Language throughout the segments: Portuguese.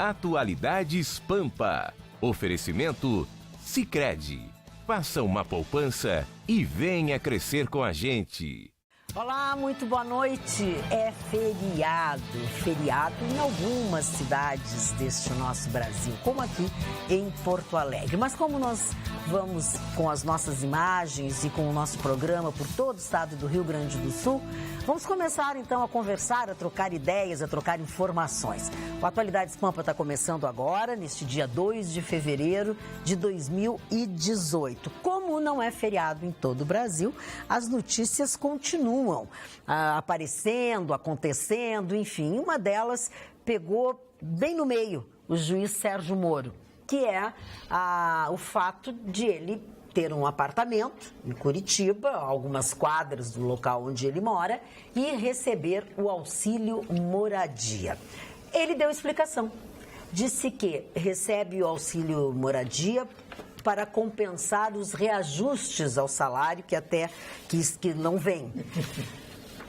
Atualidades Pampa. Oferecimento Sicredi. Faça uma poupança e venha crescer com a gente. Olá, muito boa noite. É feriado em algumas cidades deste nosso Brasil, como aqui em Porto Alegre. Mas como nós vamos com as nossas imagens e com o nosso programa por todo o estado do Rio Grande do Sul, vamos começar então a conversar, a trocar ideias, a trocar informações. O Atualidades Pampa está começando agora, neste dia 2 de fevereiro de 2018. Como não é feriado em todo o Brasil, as notícias continuam aparecendo, acontecendo, enfim. Uma delas pegou bem no meio o juiz Sérgio Moro, que é o fato de ele ter um apartamento em Curitiba, algumas quadras do local onde ele mora, e receber o auxílio moradia. Ele deu explicação. Disse que recebe o auxílio moradia para compensar os reajustes ao salário que não vem.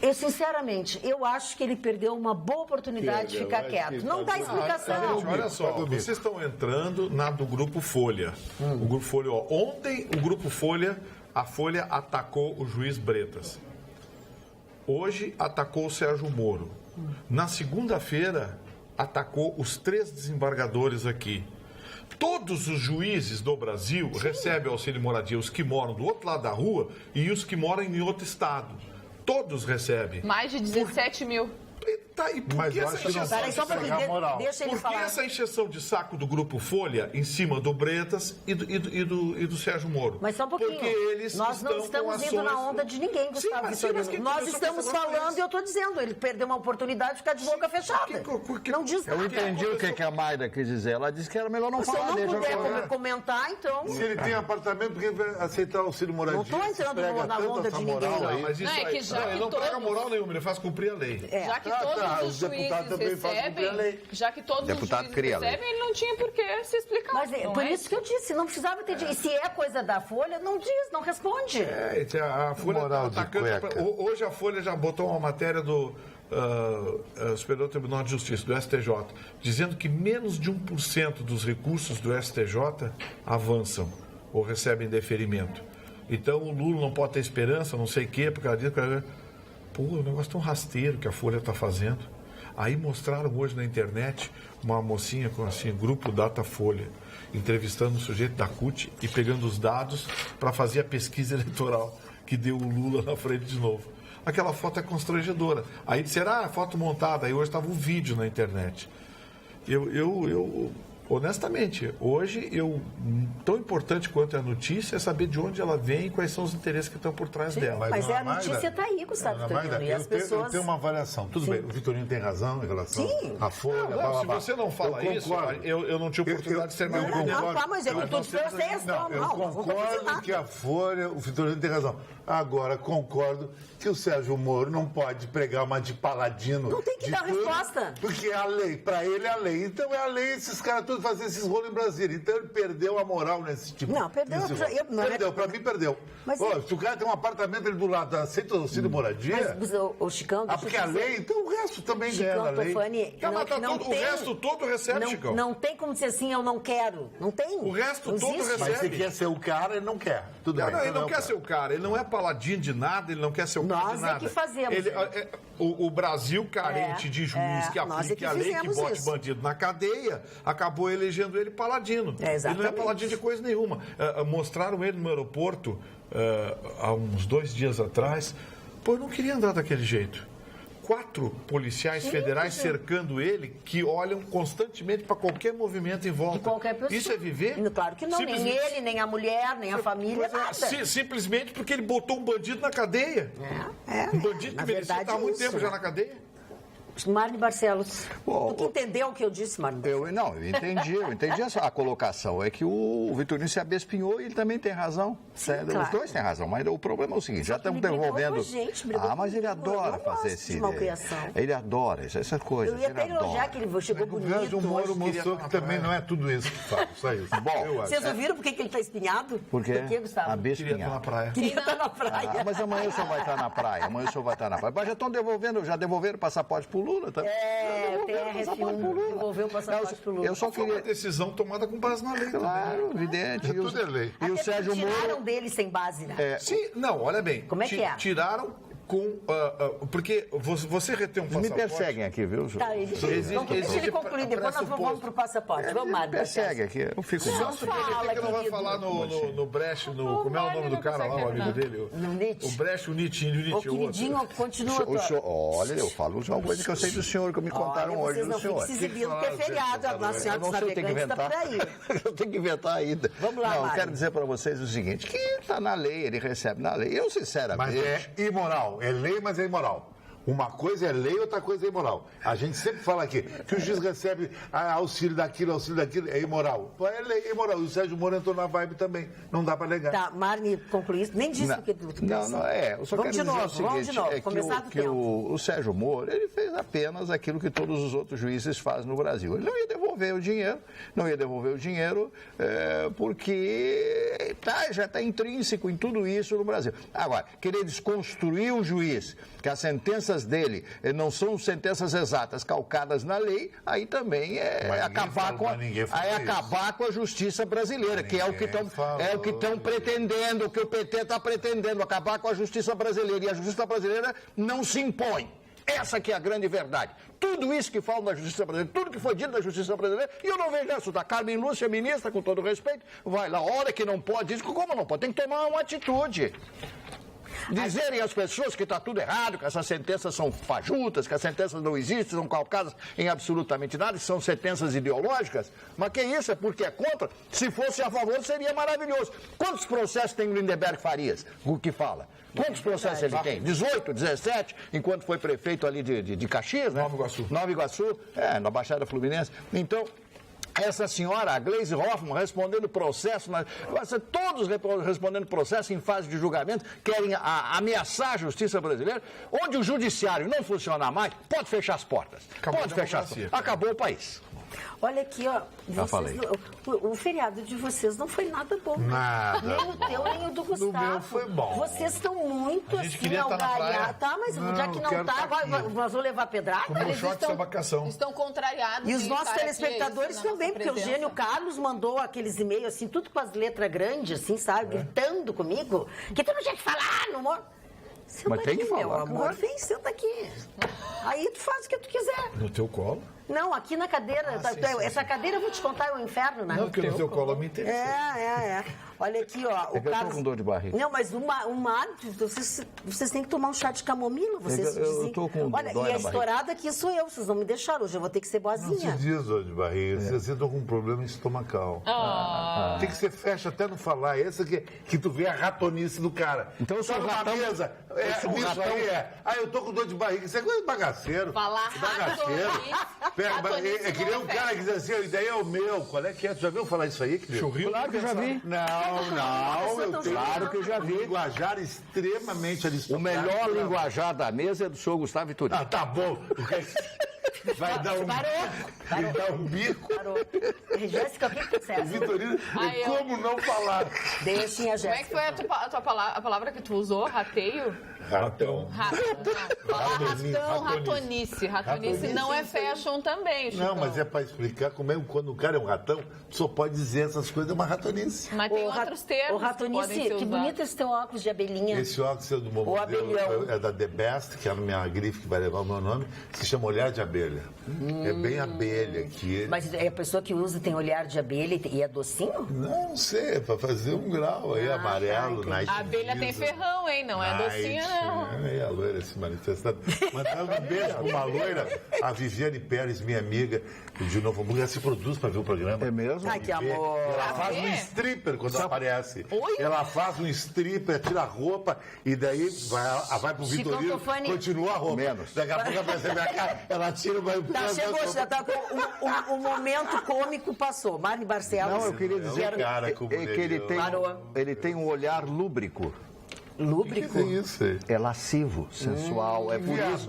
Eu, sinceramente, acho que ele perdeu uma boa oportunidade de ficar quieto. Não dá explicação. Olha só, vocês estão entrando na do Grupo Folha. O Grupo Folha, ontem o Grupo Folha, a Folha atacou o juiz Bretas. Hoje atacou o Sérgio Moro. Na segunda-feira atacou os 3 desembargadores aqui. Todos os juízes do Brasil recebem auxílio moradia, os que moram do outro lado da rua e os que moram em outro estado. Todos recebem. Mais de 17 mil. Tá, e por Mas que eu essa acho que não injeção pode pegar moral. Deixa ele Por que falar. essa injeção de saco do Grupo Folha em cima do Bretas e do Sérgio Moro? Mas só um pouquinho. Porque eles Nós não estão com estamos indo na ações- onda de ninguém, Gustavo Vitorino. Nós estamos falando e eu estou dizendo, ele perdeu uma oportunidade de ficar de boca fechada. Não diz nada. Eu entendi o que a Mayra quis dizer. Ela disse que era melhor não Se eu falar. não Deixa eu puder falar. comentar, então... Se ele tem apartamento, por que vai aceitar auxílio moradia? Não estou entrando Prega na tanto onda essa de moral ninguém, aí. Mas isso Não, é aí, que já ele que não pega todos- moral nenhuma, ele faz cumprir a lei. Já que tá, todos os os deputados juízes também fazem cumprir a lei. recebem, já que todos Deputado os cria a juízes lei. recebem, ele não tinha por que se explicar. Mas não por é isso que eu disse, não precisava ter dito. E se é coisa da Folha, não diz, não responde. A Folha Moral está de atacando. cueca. Hoje a Folha já botou uma matéria do Superior Tribunal de Justiça, do STJ, dizendo que menos de 1% dos recursos do STJ avançam ou recebem deferimento. Então o Lula não pode ter esperança, não sei o quê, porque ela diz que... Pô, o negócio tão rasteiro que a Folha está fazendo. Aí mostraram hoje na internet uma mocinha com assim, grupo Datafolha, entrevistando o sujeito da CUT e pegando os dados para fazer a pesquisa eleitoral que deu o Lula na frente de novo. Aquela foto é constrangedora. Aí disseram, foto montada. Aí hoje estava um vídeo na internet. Honestamente, hoje, tão importante quanto é a notícia é saber de onde ela vem e quais são os interesses que estão por trás dela. Mas a notícia está aí, Gustavo Vitorino. E as pessoas... Eu tenho uma avaliação. Tudo bem, o Vitorino tem razão em relação à Folha. Se você não fala isso, eu não tinha oportunidade de ser meu Não, tá, mas eu estou dizendo vocês. Eu concordo que a Folha, o Vitorino tem razão. Agora, concordo que o Sérgio Moro não pode pregar uma de paladino. Não tem que dar resposta. Porque é a lei. Para ele é a lei. Então é a lei, esses caras todos fazem esses rolos em Brasília. Então ele perdeu a moral nesse tipo. Não, perdeu. Perdeu, para mim perdeu. Mas se o cara tem um apartamento ali do lado, aceita o auxílio moradia... Mas o Chicão... porque a lei, então o resto também ganha a lei. Tofani, O resto todo recebe, Chicão. Não tem como dizer assim, eu não quero. Não tem. O resto todo recebe. Mas se quer ser o cara, ele não quer. Tudo bem. Ele não quer ser o cara, ele não é paladino de nada, ele não quer ser o cara de nada. Nós é que fazemos. O Brasil, carente de juiz que aplique a lei, que bote bandido na cadeia, acabou elegendo ele paladino. Ele não é paladino de coisa nenhuma. Mostraram ele no aeroporto há uns 2 dias atrás. Pô, eu não queria andar daquele jeito. 4 policiais federais cercando ele, que olham constantemente para qualquer movimento em volta. De qualquer pessoa. Isso é viver? Claro que não, nem ele, nem a mulher, nem a família, nada. Simplesmente porque ele botou um bandido na cadeia. Um bandido que merecia estar há muito tempo já na cadeia. Marne Barcelos, tu entendeu o que eu disse, Marne? Eu entendi a colocação. É que o Vitorino se abespinhou e ele também tem razão. Os dois têm razão, mas o problema é o seguinte, já estamos devolvendo... mas ele adora fazer esse... Ele adora essas coisas. Eu ia até elogiar que ele chegou bonito. O Moro mostrou que também não é tudo isso que fala, só isso. Bom, vocês ouviram por que ele está espinhado? Por quê? Por que, Gustavo? Queria estar na praia. Queria estar na praia. Mas amanhã o senhor vai estar na praia. Mas já estão devolvendo, já devolveram passaporte para pro Lula também. O TRF1 devolveu o passaporte pro Lula. Eu só Foi queria... uma decisão tomada com base na lei. Claro, evidente. Tudo é lei. E o Sérgio Moro... Tiraram dele sem base, né? Sim, não, olha bem. Como é que é? Tiraram com... porque você retém um Me passaporte... perseguem aqui, viu, João? Tá, deixa ele concluir, depois nós vamos pro passaporte. Vamos, Mário. Persegue aqui, eu fico... Não Por que fala, que não vai querido. falar no Brecht, como é o nome do cara lá, o amigo dele? No Nietzsche. O Brecht, o Nietzsche, Ô, queridinho, continua. O senhor, olha, eu falo uma coisa que eu sei do senhor, que me contaram hoje Vocês do não ficam senhor. se exibindo, porque é feriado, a Nossa Senhora dos Navegantes está por aí. Eu tenho que inventar ainda. Vamos lá, Não, eu Mário. quero dizer para vocês o seguinte, que está na lei, ele recebe na lei. Eu, sinceramente... Mas é imoral. É lei, mas é imoral. Uma coisa é lei, outra coisa é imoral. A gente sempre fala aqui que o juiz recebe auxílio daquilo, é imoral. É lei, é imoral. E o Sérgio Moro entrou na vibe também. Não dá para negar. Tá, Marne, concluir isso. Nem disse o que tu pensa. Não, eu só Vamos quero de dizer novo, o seguinte, vamos de novo. Começar do que tempo. o Sérgio Moro, ele fez apenas aquilo que todos os outros juízes fazem no Brasil. Ele não ia devolver o dinheiro, porque já está intrínseco em tudo isso no Brasil. Agora, querer desconstruir um juiz, que as sentenças dele não são sentenças exatas, calcadas na lei, aí também é acabar com a justiça brasileira, que é o que estão pretendendo, o que o PT está pretendendo, acabar com a justiça brasileira. E a justiça brasileira não se impõe. Essa que é a grande verdade. Tudo isso que falam da justiça brasileira, tudo que foi dito da justiça brasileira, e eu não vejo isso. Da Carmen Lúcia, ministra, com todo respeito, vai lá, hora que não pode, diz como não pode, tem que tomar uma atitude. Dizerem às pessoas que está tudo errado, que essas sentenças são fajutas, que as sentenças não existem, são calcadas em absolutamente nada, que são sentenças ideológicas, mas que isso é porque é contra. Se fosse a favor, seria maravilhoso. Quantos processos tem o Lindenberg Farias, o que fala? Quantos processos ele tem? 18, 17, enquanto foi prefeito ali de Caxias, né? Nova Iguaçu, na Baixada Fluminense. Então, essa senhora, a Gleisi Hoffmann, respondendo processo, todos respondendo processo em fase de julgamento, querem ameaçar a justiça brasileira, onde o judiciário não funcionar mais, pode fechar as portas. Acabou o país. Olha aqui, ó. O feriado de vocês não foi nada bom. Nada. Nem o teu, nem o do Gustavo. Do meu foi bom. Vocês estão muito assim, algaiados. Tá, mas já que não tá, nós vamos levar pedrada. Como choque de vacação. Estão contrariados. E os nossos telespectadores também, porque o Eugênio Carlos mandou aqueles e-mails assim, tudo com as letras grandes, assim, sabe? Gritando comigo. Que tu não tinha que falar, não moro. Senta mas tem aqui, que falar, meu amor. Vem, senta aqui. Aí tu faz o que tu quiser. No teu colo? Não, aqui na cadeira. Essa cadeira, eu vou te contar, é um inferno, né? Não, porque no teu colo eu me interessa. Olha aqui, ó. Eu tô com dor de barriga. Não, mas vocês têm que tomar um chá de camomila. Eu tô com Olha, dor e a na estourada aqui sou eu. Vocês não me deixaram hoje. Eu vou ter que ser boazinha. Não se diz dor de barriga. Vocês estão com um problema estomacal. Tem que ser fecha até não falar. Essa que tu vê a ratonice do cara. Então eu sou ratão. Mesa, isso aí é. Eu tô com dor de barriga. Isso é coisa de bagaceiro. Falar ratonice. É que nem um cara que diz assim, a ideia é o meu. Qual é que é? Tu já viu falar isso aí, querido? Claro que eu já vi. Claro que eu já vi. Um linguajar extremamente aristocrático. O melhor linguajar da mesa é do senhor Gustavo Vitorino. Tá bom. Vai dar um... Parou. Dar um bico. Parou. Jéssica, o que tu disseste? O Vitorino, como não falar? Dei assim a Jéssica. Como é que foi a palavra que tu usou? Rateio? Ratão. Ratonice. Ratonice não é fashion também, Chicão. Não, mas é para explicar como é quando o cara é um ratão, só pode dizer essas coisas, é uma ratonice. Mas tem outros termos. Ô, ratonice, que bonito esse teu óculos de abelhinha. Esse óculos é do meu modelo, é da The Best, que é a minha grife que vai levar o meu nome, se chama Olhar de Abelha. É bem abelha aqui. Mas a pessoa que usa tem olhar de abelha e é docinho? Não sei, é para fazer um grau aí, amarelo, night. A abelha tem ferrão, hein? Não é docinha, não. E a loira se manifestando. Mandando um beijo para uma loira, a Viviane Pérez, minha amiga, de Novo Hamburgo. Ela se produz para ver o programa. É mesmo? Ai, que amor. Ela faz um stripper quando aparece. Oi? Ela faz um stripper, tira a roupa e daí vai pro Vitorino, continua a roupa. Menos. Daqui a pouco aparece a minha cara, ela tira o banho. Chegou, já tá, o momento cômico passou. Marne Barcelos. Não, eu queria dizer cara, que ele tem um olhar lúbrico. Lúbrico? Que é isso aí? É lascivo, sensual, é por isso.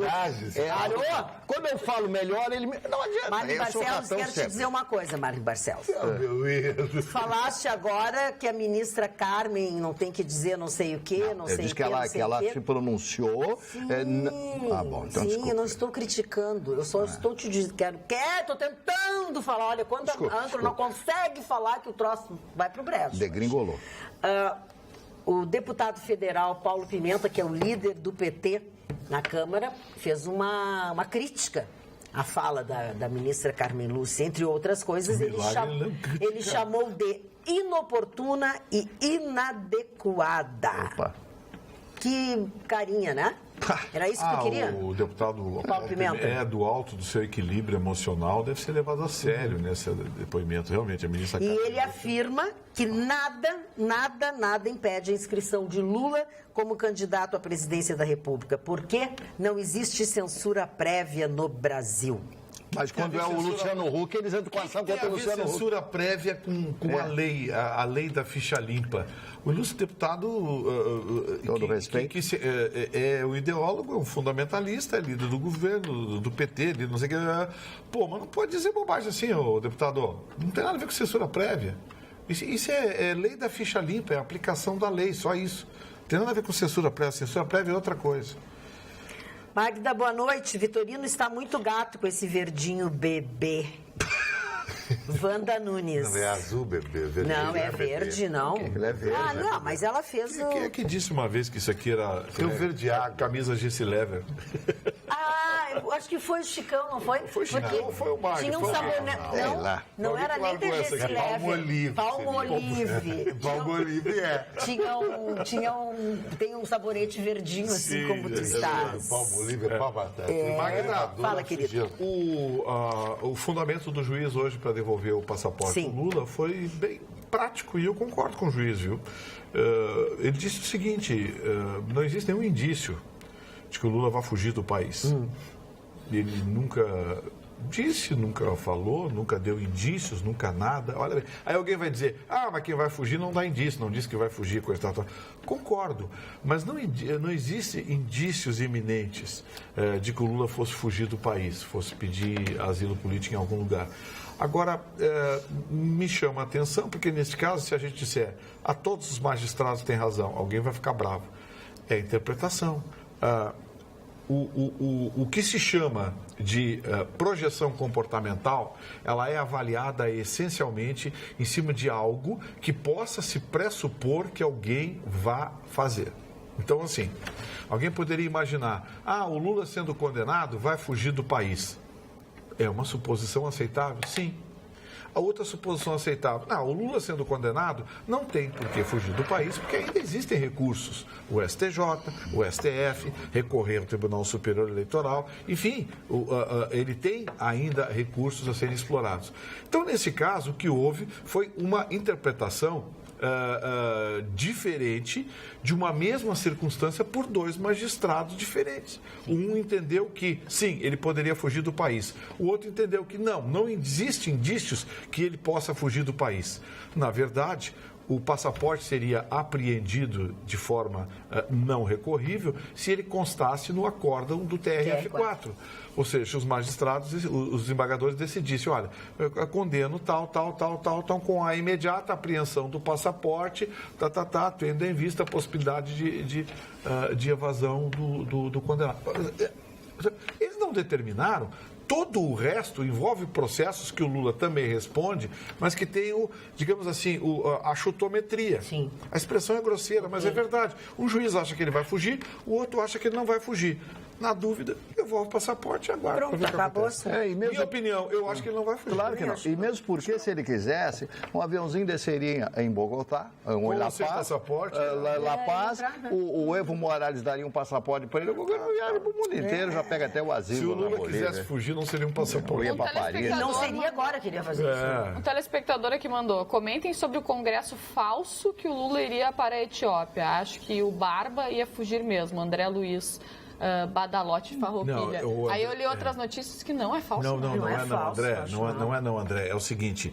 Quando eu falo melhor, ele... Não adianta, Marlene Barcelos, quero te dizer uma coisa, Marlene Barcelos. Meu Deus. Falaste agora que a ministra Carmen não tem que dizer não sei o quê, não sei o quê, disse que ela se pronunciou. Sim, Bom, então sim, desculpa. eu não estou criticando, eu só estou te dizendo, estou tentando falar, olha, quando a âncora não consegue falar que o troço vai pro brejo. Degringolou. O deputado federal Paulo Pimenta, que é o líder do PT na Câmara, fez uma crítica à fala da ministra Carmen Lúcia, entre outras coisas. Ele chamou de inoportuna e inadequada. Opa. Que carinha, né? Era isso que eu queria? O deputado Paulo Pimenta. do alto do seu equilíbrio emocional, deve ser levado a sério nesse depoimento. Realmente, a ministra E Carmen ele afirma que nada impede a inscrição de Lula como candidato à presidência da República, porque não existe censura prévia no Brasil. Mas quando é o Luciano Huck, eles entram com ação contra o Luciano Huck. Censura prévia com a lei da ficha limpa. O ilustre deputado, todo respeito, é o ideólogo, é um fundamentalista, é líder do governo, do PT, líder não sei o que. Pô, mas não pode dizer bobagem assim, ô deputado. Não tem nada a ver com censura prévia. Isso é lei da ficha limpa, é a aplicação da lei, só isso. Não tem nada a ver com censura prévia. Censura prévia é outra coisa. Magda, boa noite. Vitorino está muito gato com esse verdinho bebê. Wanda Nunes. Não é azul, bebê. Verde. Não, é verde, não. Ele é verde. Ah, não, mas ela fez o... Quem é que disse uma vez que isso aqui era... Tem um verde água. Camisa GC Lever. Ah, eu acho que foi o Chicão, não foi? Foi o Chicão, porque foi o Magno, tinha um foi o sabonete. Não era nem da GC Lever. Palmolive. Palmolive. Palmolive Tem um sabonete verdinho, assim como tu estás. Palmolive é pra batata. Fala, querido. O fundamento do juiz hoje para devolver o passaporte do Lula foi bem prático e eu concordo com o juiz, viu? Ele disse o seguinte, não existe nenhum indício de que o Lula vá fugir do país. Ele nunca disse, nunca falou, nunca deu indícios, nunca nada. Olha bem. Aí alguém vai dizer, mas quem vai fugir não dá indício, não diz que vai fugir, coisa tal. Concordo, mas não existem indícios iminentes de que o Lula fosse fugir do país, fosse pedir asilo político em algum lugar. Agora, me chama a atenção, porque nesse caso, se a gente disser a todos os magistrados têm razão, alguém vai ficar bravo. É a interpretação. O que se chama de projeção comportamental, ela é avaliada essencialmente em cima de algo que possa se pressupor que alguém vá fazer. Então, assim, alguém poderia imaginar, o Lula sendo condenado vai fugir do país. É uma suposição aceitável? Sim. A outra suposição aceitável, o Lula sendo condenado não tem por que fugir do país, porque ainda existem recursos. O STJ, o STF, recorrer ao Tribunal Superior Eleitoral, enfim, ele tem ainda recursos a serem explorados. Então, nesse caso, o que houve foi uma interpretação diferente de uma mesma circunstância por dois magistrados diferentes. Um entendeu que, sim, ele poderia fugir do país. O outro entendeu que não existem indícios que ele possa fugir do país. Na verdade, o passaporte seria apreendido de forma não recorrível se ele constasse no acórdão do TRF4. Ou seja, os magistrados, os desembargadores decidissem, olha, eu condeno tal, com a imediata apreensão do passaporte, tendo em vista a possibilidade de evasão do condenado. Eles não determinaram. Todo o resto envolve processos que o Lula também responde, mas que tem digamos assim, a chutometria. Sim. A expressão é grosseira, mas é verdade. Um juiz acha que ele vai fugir, o outro acha que ele não vai fugir. Na dúvida, devolve o passaporte e aguarda. Pronto, acabou. Minha opinião, eu acho que ele não vai fugir. Claro que não. E mesmo porque, se ele quisesse, um aviãozinho desceria em Bogotá, em La Paz. Passaporte, La Paz, o Evo Morales daria um passaporte para ele, o governo viaja para o mundo inteiro, já pega até o asilo. Se o Lula quisesse fugir, não seria um passaporte. Ia para Paris. Não seria agora que iria fazer isso. Um telespectador aqui mandou, comentem sobre o congresso falso que o Lula iria para a Etiópia. Acho que o Barba ia fugir mesmo, André Luiz. Badalote Farroupilha. Aí eu li outras notícias que não é falso. Não é não, André. É o seguinte,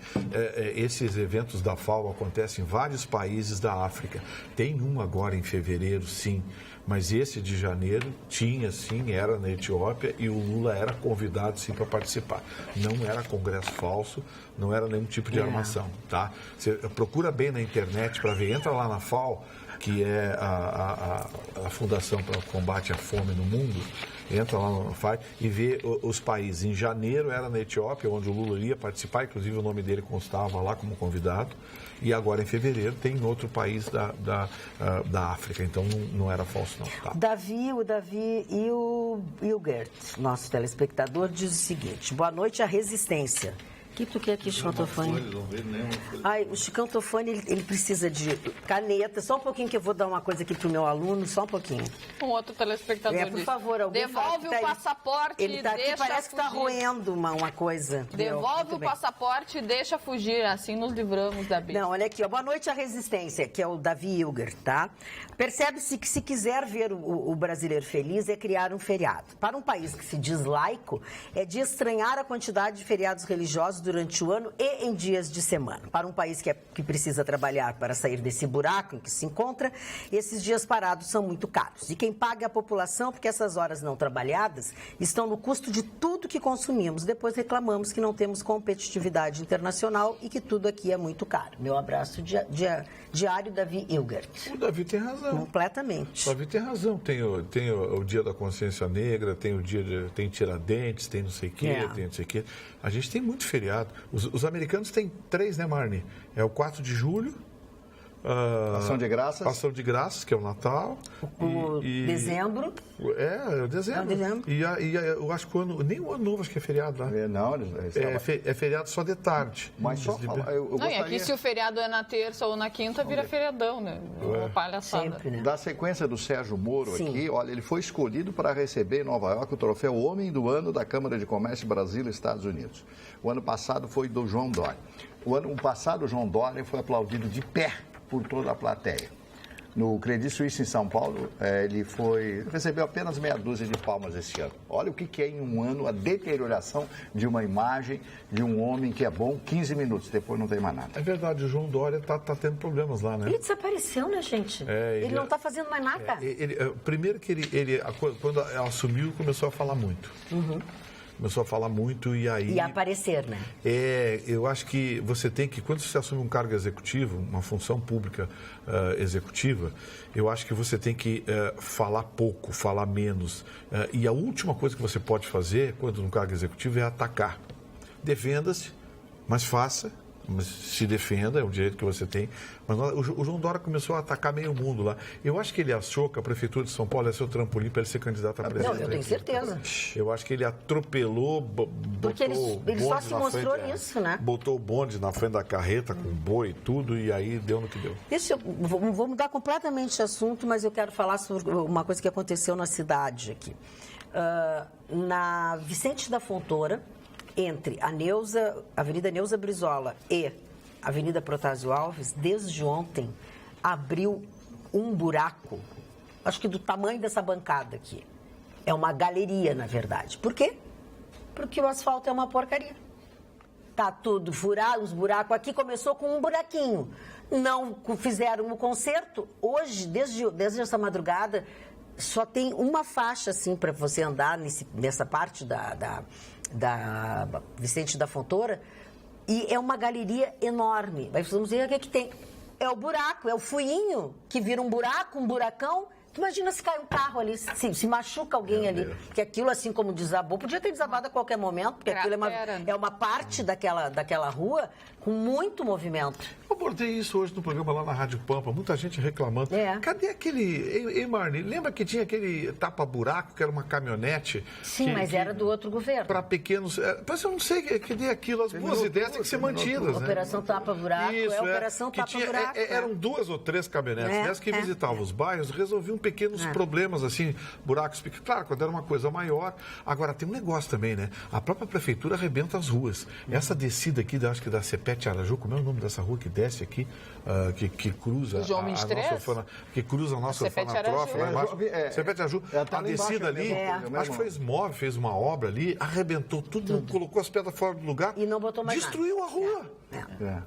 esses eventos da FAO acontecem em vários países da África. Tem um agora em fevereiro, sim. Mas esse de janeiro tinha, sim, era na Etiópia e o Lula era convidado, sim, para participar. Não era congresso falso, não era nenhum tipo de armação, tá? Você procura bem na internet para ver, entra lá na FAO, que é a Fundação para o Combate à Fome no Mundo, entra lá no FAO e vê os países. Em janeiro era na Etiópia, onde o Lula iria participar, inclusive o nome dele constava lá como convidado, e agora em fevereiro tem em outro país da África, então não era falso não. Tá? O Davi e o Hilgert, nosso telespectador, diz o seguinte: boa noite, a resistência. O que tu quer aqui, Chicão Tofani? O Chicão Tofani, ele precisa de caneta. Só um pouquinho que eu vou dar uma coisa aqui pro meu aluno, só um pouquinho. Um outro telespectador por favor, alguém devolve o passaporte ele tá deixa aqui, parece fugir. que tá roendo uma coisa. Devolve o passaporte e deixa fugir, assim nos livramos da bicha. Não, olha aqui, boa noite à resistência, que é o Davi Hilger, tá? Percebe-se que se quiser ver o brasileiro feliz é criar um feriado. Para um país que se diz laico, é de estranhar a quantidade de feriados religiosos durante o ano e em dias de semana. Para um país que precisa trabalhar para sair desse buraco em que se encontra, esses dias parados são muito caros. E quem paga é a população, porque essas horas não trabalhadas estão no custo de tudo que consumimos. Depois reclamamos que não temos competitividade internacional e que tudo aqui é muito caro. Meu abraço diário, Davi Hilgert. O Davi tem razão. Completamente. O Davi tem razão. Tem o Dia da Consciência Negra, tem tem Tiradentes, tem não sei o quê, tem não sei o quê. A gente tem muito feriado. Os americanos têm 3, né, Marni? É o 4 de julho. Ação de Graças. Ação de Graças, que é o Natal. Dezembro. É dezembro. E eu acho que nem o Ano Novo acho que é feriado lá. Não, é feriado só de tarde. Mas só falar, eu gostaria... E aqui se o feriado é na terça ou na quinta, vira feriadão, né? Uma palhaçada. Sempre, né? Da sequência do Sérgio Moro aqui, olha, ele foi escolhido para receber em Nova York o troféu Homem do Ano da Câmara de Comércio Brasil e Estados Unidos. O ano passado foi do João Dória. O ano passado, o João Dória foi aplaudido de pé por toda a plateia. No Credit Suisse, em São Paulo, ele recebeu apenas meia dúzia de palmas esse ano. Olha o que é em um ano a deterioração de uma imagem de um homem que é bom 15 minutos, depois não tem mais nada. É verdade, o João Dória tá tendo problemas lá, né? Ele desapareceu, né, gente? Ele não está fazendo mais nada. Primeiro que ele, quando assumiu, começou a falar muito. Começou a falar muito e aí... E a aparecer, né? Eu acho que você tem que, quando você assume um cargo executivo, uma função pública executiva, eu acho que você tem que falar pouco, falar menos. E a última coisa que você pode fazer, quando no cargo executivo, é atacar. Defenda-se, mas faça. Mas se defenda, é um direito que você tem. Mas o João Dória começou a atacar meio mundo lá. Eu acho que ele achou que a Prefeitura de São Paulo ia ser o trampolim para ele ser candidato a presidente. Não, eu tenho certeza. Eu acho que ele atropelou, porque ele só se mostrou nisso, né? Botou o bonde na frente da carreta com boi e tudo, e aí deu no que deu. Vou mudar completamente de assunto, mas eu quero falar sobre uma coisa que aconteceu na cidade aqui. Na Vicente da Fontoura, entre a Avenida Neuza Brizola e a Avenida Protásio Alves, desde ontem, abriu um buraco, acho que do tamanho dessa bancada aqui. É uma galeria, na verdade. Por quê? Porque o asfalto é uma porcaria. Tá tudo furado, os buracos aqui. Começou com um buraquinho. Não fizeram o conserto. Hoje, desde essa madrugada, só tem uma faixa, assim, para você andar nessa parte da Vicente da Fontoura, e é uma galeria enorme. Mas vamos ver o que tem. É o buraco, é o fuinho que vira um buraco, um buracão. Tu imagina se cai um carro ali, se machuca alguém ali. Porque aquilo, assim como desabou, podia ter desabado a qualquer momento, porque aquilo é uma parte daquela rua com muito movimento. Eu abordei isso hoje no programa lá na Rádio Pampa, muita gente reclamando. Cadê aquele... Marli, lembra que tinha aquele tapa-buraco, que era uma caminhonete? Sim, mas era do outro governo. Para pequenos... Mas eu não sei cadê aquilo. As boas ideias têm que ser mantidas, né? Operação Tapa-Buraco, Operação Tapa-Buraco. Eram 2 ou 3 caminhonetes dessas que visitavam os bairros, resolviam pequenos problemas, assim, buracos pequenos. Claro, quando era uma coisa maior. Agora, tem um negócio também, né? A própria prefeitura arrebenta as ruas. Essa descida aqui, acho que da CPE, Cepete Araju, como é o nome dessa rua que desce aqui, que cruza João 23? que cruza a nossa orfanatrofe lá embaixo. Cepete Araju, a descida ali, acho que foi Smov, fez uma obra ali, arrebentou tudo, colocou as pedras fora do lugar e não botou mais destruiu a rua.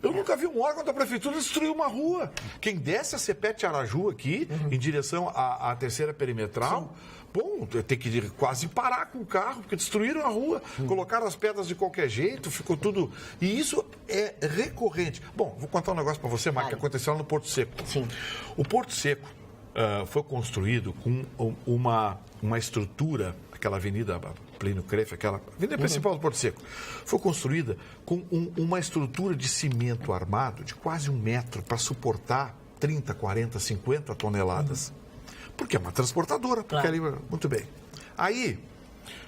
Eu nunca vi um órgão da prefeitura destruir uma rua. Quem desce a Cepete Araju aqui, em direção à terceira perimetral, bom, tem que quase parar com o carro, porque destruíram a rua, colocaram as pedras de qualquer jeito, ficou tudo... E isso é recorrente. Bom, vou contar um negócio para você, Marco, que aconteceu lá no Porto Seco. Sim. O Porto Seco foi construído com uma estrutura, aquela avenida Plínio Crefe, aquela avenida principal do Porto Seco, foi construída com uma estrutura de cimento armado de quase 1 metro para suportar 30, 40, 50 toneladas. Porque é uma transportadora, porque ali... Muito bem. Aí,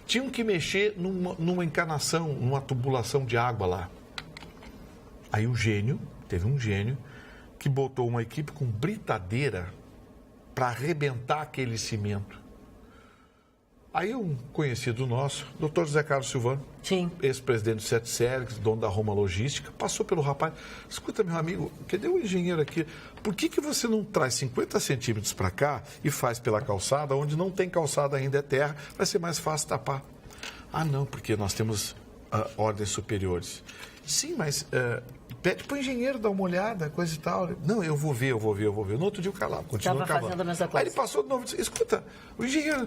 tinham que mexer numa encanação, numa tubulação de água lá. Aí teve um gênio, que botou uma equipe com britadeira para arrebentar aquele cimento. Aí um conhecido nosso, Dr. José Carlos Silvano, ex-presidente do Sete Sérgio, dono da Roma Logística, passou pelo rapaz. Escuta, meu amigo, cadê o engenheiro aqui? Por que você não traz 50 centímetros para cá e faz pela calçada, onde não tem calçada ainda é terra, vai ser mais fácil tapar. Ah, não, porque nós temos ordens superiores. Sim, mas pede para o engenheiro dar uma olhada, coisa e tal. Não, eu vou ver. No outro dia o cara lá continua cavando. Fazendo a mesma coisa. Aí ele passou de novo e disse, escuta, o engenheiro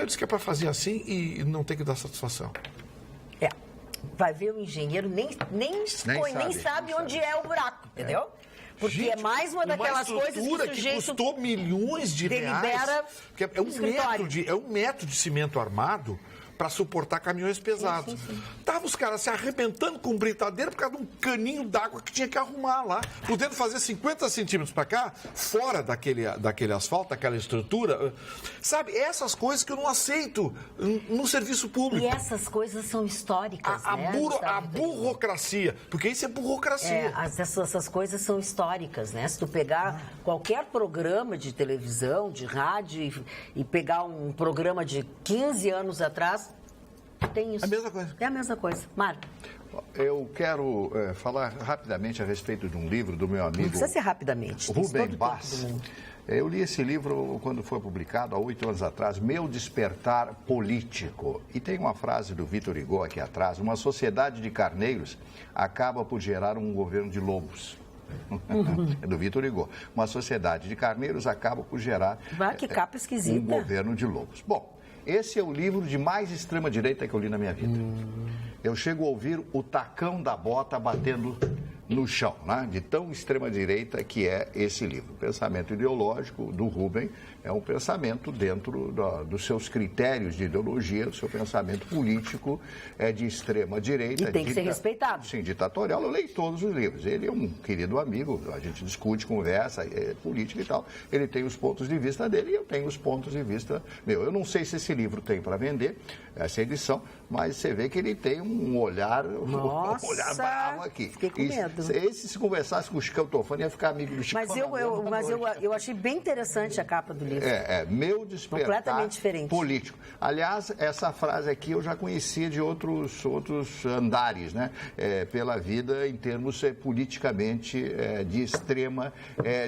disse que é para fazer assim e não tem que dar satisfação. Vai ver o engenheiro, nem sabe onde é o buraco, entendeu? Porque gente, é mais uma daquelas coisas que o sujeito custou milhões de reais. É um metro de cimento armado para suportar caminhões pesados. Sim. Tava os caras se arrebentando com britadeira por causa de um caninho d'água que tinha que arrumar lá. Podendo fazer 50 centímetros para cá, fora daquele asfalto, daquela estrutura. Sabe, essas coisas que eu não aceito no serviço público. E essas coisas são históricas, a burocracia, porque isso é burocracia. Essas coisas são históricas, né? Se tu pegar qualquer programa de televisão, de rádio e pegar um programa de 15 anos atrás, tem isso. A mesma coisa. É a mesma coisa. Mário. Eu quero falar rapidamente a respeito de um livro do meu amigo... Não precisa ser rapidamente. Rubem Bas. Eu li esse livro quando foi publicado, há 8 anos atrás, Meu Despertar Político. E tem uma frase do Victor Hugo aqui atrás, uma sociedade de carneiros acaba por gerar um governo de lobos. É do Victor Hugo. Uma sociedade de carneiros acaba por gerar que capa esquisita. Um governo de lobos. Bom, esse é o livro de mais extrema-direita que eu li na minha vida. Eu chego a ouvir o tacão da bota batendo no chão, né? De tão extrema-direita que é esse livro. O pensamento ideológico do Rubem é um pensamento dentro dos seus critérios de ideologia, do seu pensamento político de extrema-direita. E tem que ser respeitado. Sim, ditatorial. Eu leio todos os livros. Ele é um querido amigo, a gente discute, conversa, política e tal. Ele tem os pontos de vista dele e eu tenho os pontos de vista meu. Eu não sei se esse livro tem para vender, essa edição, mas você vê que ele tem um olhar, Nossa, um olhar bravo aqui. Fiquei com medo. Se conversasse com o Chicão Tofani, ia ficar amigo do Chicão. Mas eu achei bem interessante a capa do livro. Meu Despertar completamente diferente. Político. Aliás, essa frase aqui eu já conhecia de outros andares, né? Pela vida em termos politicamente de extrema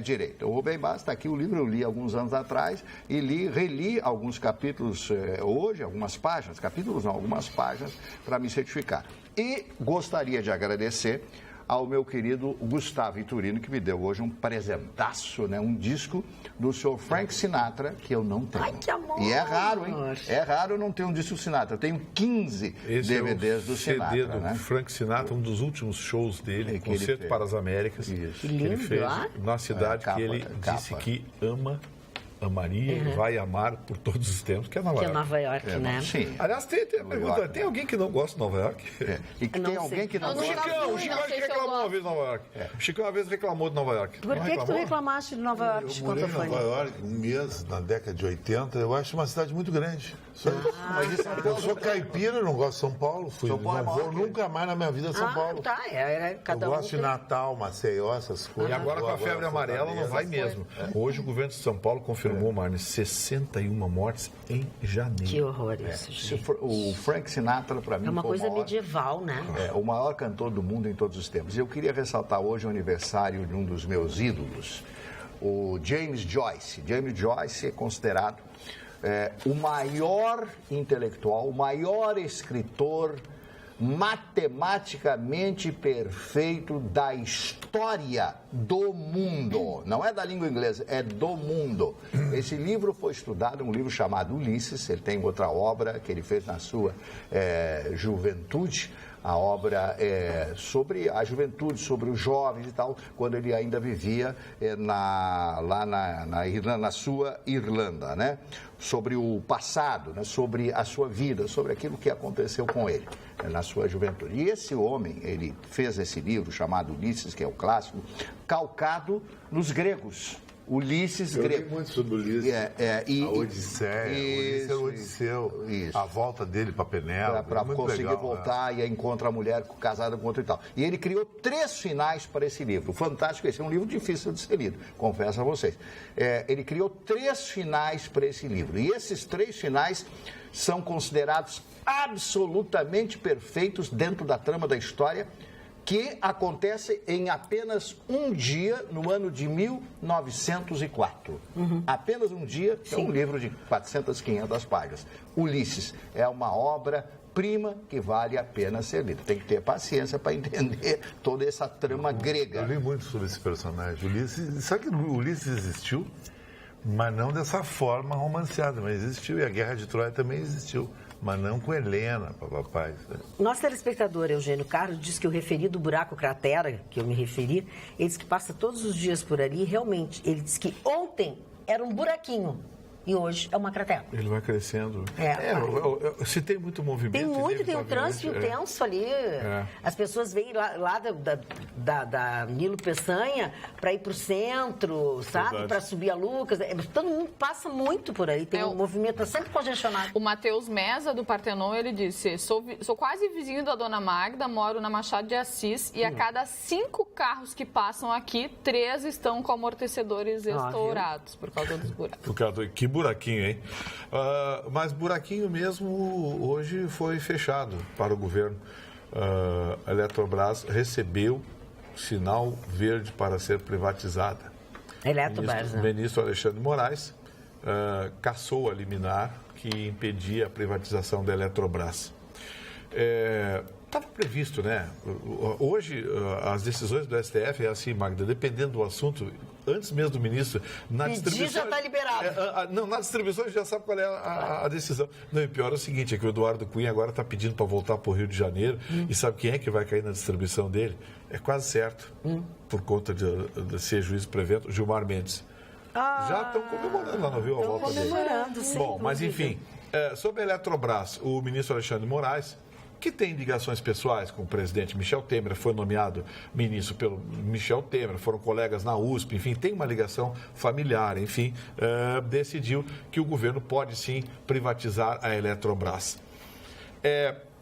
direita. O Rubem Bas está aqui, o livro eu li alguns anos atrás e reli alguns capítulos hoje, algumas páginas, algumas páginas, para me certificar. E gostaria de agradecer ao meu querido Gustavo Vitorino, que me deu hoje um presentaço, né? Um disco do senhor Frank Sinatra, que eu não tenho. Ai, que amor! E é raro, hein? É raro eu não ter um disco do Sinatra. Eu tenho 15 DVDs do Sinatra. CD do Frank Sinatra, um dos últimos shows dele, Concerto para as Américas. Isso. Que ele fez na cidade que ele disse que amaria e vai amar por todos os tempos, que é Nova York. Que é Nova York, né? Sim. Aliás, tem alguém que não gosta de Nova York? E que tem alguém que não gosta. O Chicão reclamou uma vez de Nova York. O Chicão uma vez reclamou de Nova York. Por que tu reclamaste de Nova York? Eu morei em Nova York um mês, na década de 80. Eu acho uma cidade muito grande. Eu sou caipira, não gosto de São Paulo. Não vou nunca mais na minha vida a São Paulo. Tá. Cada eu gosto de Natal, Maceió, essas coisas. E agora com a febre amarela não vai mesmo. Hoje o governo de São Paulo confirmou confirmou, Marne, 61 mortes em janeiro. Que horror isso, gente. O Frank Sinatra, para mim, é uma coisa medieval, né? É o maior cantor do mundo em todos os tempos. Eu queria ressaltar hoje o aniversário de um dos meus ídolos, o James Joyce. James Joyce é considerado o maior intelectual, o maior escritor matematicamente perfeito da história do mundo. Não é da língua inglesa, é do mundo. Esse livro foi estudado, um livro chamado Ulisses. Ele tem outra obra que ele fez na sua juventude. A obra sobre a juventude, sobre os jovens e tal, quando ele ainda vivia lá na Irlanda, na sua Irlanda, né? Sobre o passado, né? Sobre a sua vida, sobre aquilo que aconteceu com ele na sua juventude. E esse homem, ele fez esse livro chamado Ulisses, que é o clássico, calcado nos gregos. Ulisses grego. Eu li muito sobre Ulisses. A Odisseia. Ulisses é o Odisseu. Isso. A volta dele para Penélope. Para conseguir legal, voltar, e encontra a mulher casada com outro e tal. E ele criou 3 finais para esse livro. Fantástico, esse é um livro difícil de ser lido, confesso a vocês. Ele criou 3 finais para esse livro. E esses 3 finais são considerados absolutamente perfeitos dentro da trama da história, que acontece em apenas um dia, no ano de 1904. Apenas um dia, é um livro de 400, 500 páginas. Ulisses é uma obra-prima que vale a pena ser lida. Tem que ter paciência para entender toda essa trama grega. Eu li muito sobre esse personagem. Ulisses, sabe que Ulisses existiu? Mas não dessa forma romanceada, mas existiu. E a Guerra de Troia também existiu. Mas não com Helena, papai. Nosso telespectador, Eugênio Carlos, diz que o referido buraco-cratera, que eu me referi, ele diz que passa todos os dias por ali. Realmente, ele diz que ontem era um buraquinho e hoje é uma cratera. Ele vai crescendo. Se tem muito movimento... Tem um trânsito intenso ali. As pessoas vêm lá da Nilo Peçanha para ir para o centro, sabe? Para subir a Lucas. Todo mundo passa muito por aí. Tem um movimento sempre congestionado. O Matheus Meza, do Partenon, ele disse: sou quase vizinho da Dona Magda, moro na Machado de Assis e a cada 5 carros que passam aqui, 3 estão com amortecedores estourados por causa dos buracos. Que buraquinho, hein? Mas buraquinho mesmo hoje foi fechado para o governo. A Eletrobras recebeu sinal verde para ser privatizada. O ministro Alexandre de Moraes cassou a liminar que impedia a privatização da Eletrobras. Estava previsto, né? Hoje, as decisões do STF é assim, Magda, dependendo do assunto, antes mesmo do ministro, na distribuição... já está liberado. Não, na distribuição a gente já sabe qual é a decisão. Não, e pior é o seguinte, é que o Eduardo Cunha agora está pedindo para voltar para o Rio de Janeiro, e sabe quem é que vai cair na distribuição dele? É quase certo, por conta de ser juiz prevento, Gilmar Mendes. Já estão comemorando lá no Rio a volta dele. Bom, mas enfim, sobre a Eletrobras, o ministro Alexandre de Moraes, que tem ligações pessoais com o presidente Michel Temer, foi nomeado ministro pelo Michel Temer, foram colegas na USP, enfim, tem uma ligação familiar, enfim, decidiu que o governo pode sim privatizar a Eletrobras.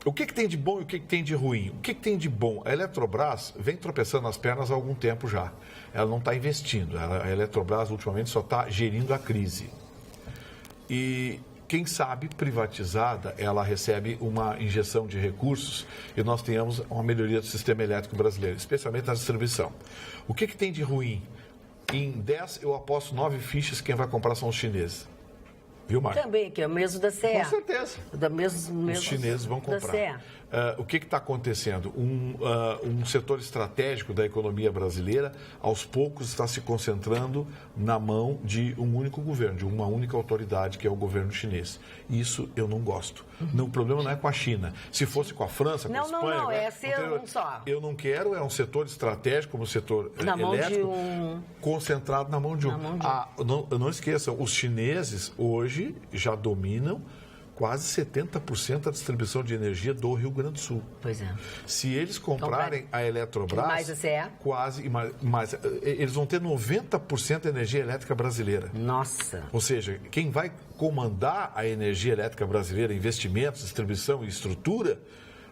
O que tem de bom e o que tem de ruim? O que tem de bom? A Eletrobras vem tropeçando nas pernas há algum tempo já. Ela não está investindo, a Eletrobras ultimamente só está gerindo a crise. E... quem sabe, privatizada, ela recebe uma injeção de recursos e nós tenhamos uma melhoria do sistema elétrico brasileiro, especialmente na distribuição. O que tem de ruim? Em 10, eu aposto 9 fichas, quem vai comprar são os chineses. Viu, Marcos? Também, que é o mesmo da CE. Com certeza. Os chineses vão comprar. O que está acontecendo? Um setor estratégico da economia brasileira, aos poucos, está se concentrando na mão de um único governo, de uma única autoridade, que é o governo chinês. Isso eu não gosto. Não, o problema não é com a China. Se fosse com a França, com a Espanha... Não, é ser um só. Eu não quero, é um setor estratégico, como o setor elétrico, concentrado na mão de um. Não esqueçam, os chineses hoje já dominam quase 70% da distribuição de energia do Rio Grande do Sul. Pois é. Se eles comprarem a Eletrobras, mais a CE? quase, mais, eles vão ter 90% da energia elétrica brasileira. Nossa! Ou seja, quem vai comandar a energia elétrica brasileira, investimentos, distribuição e estrutura,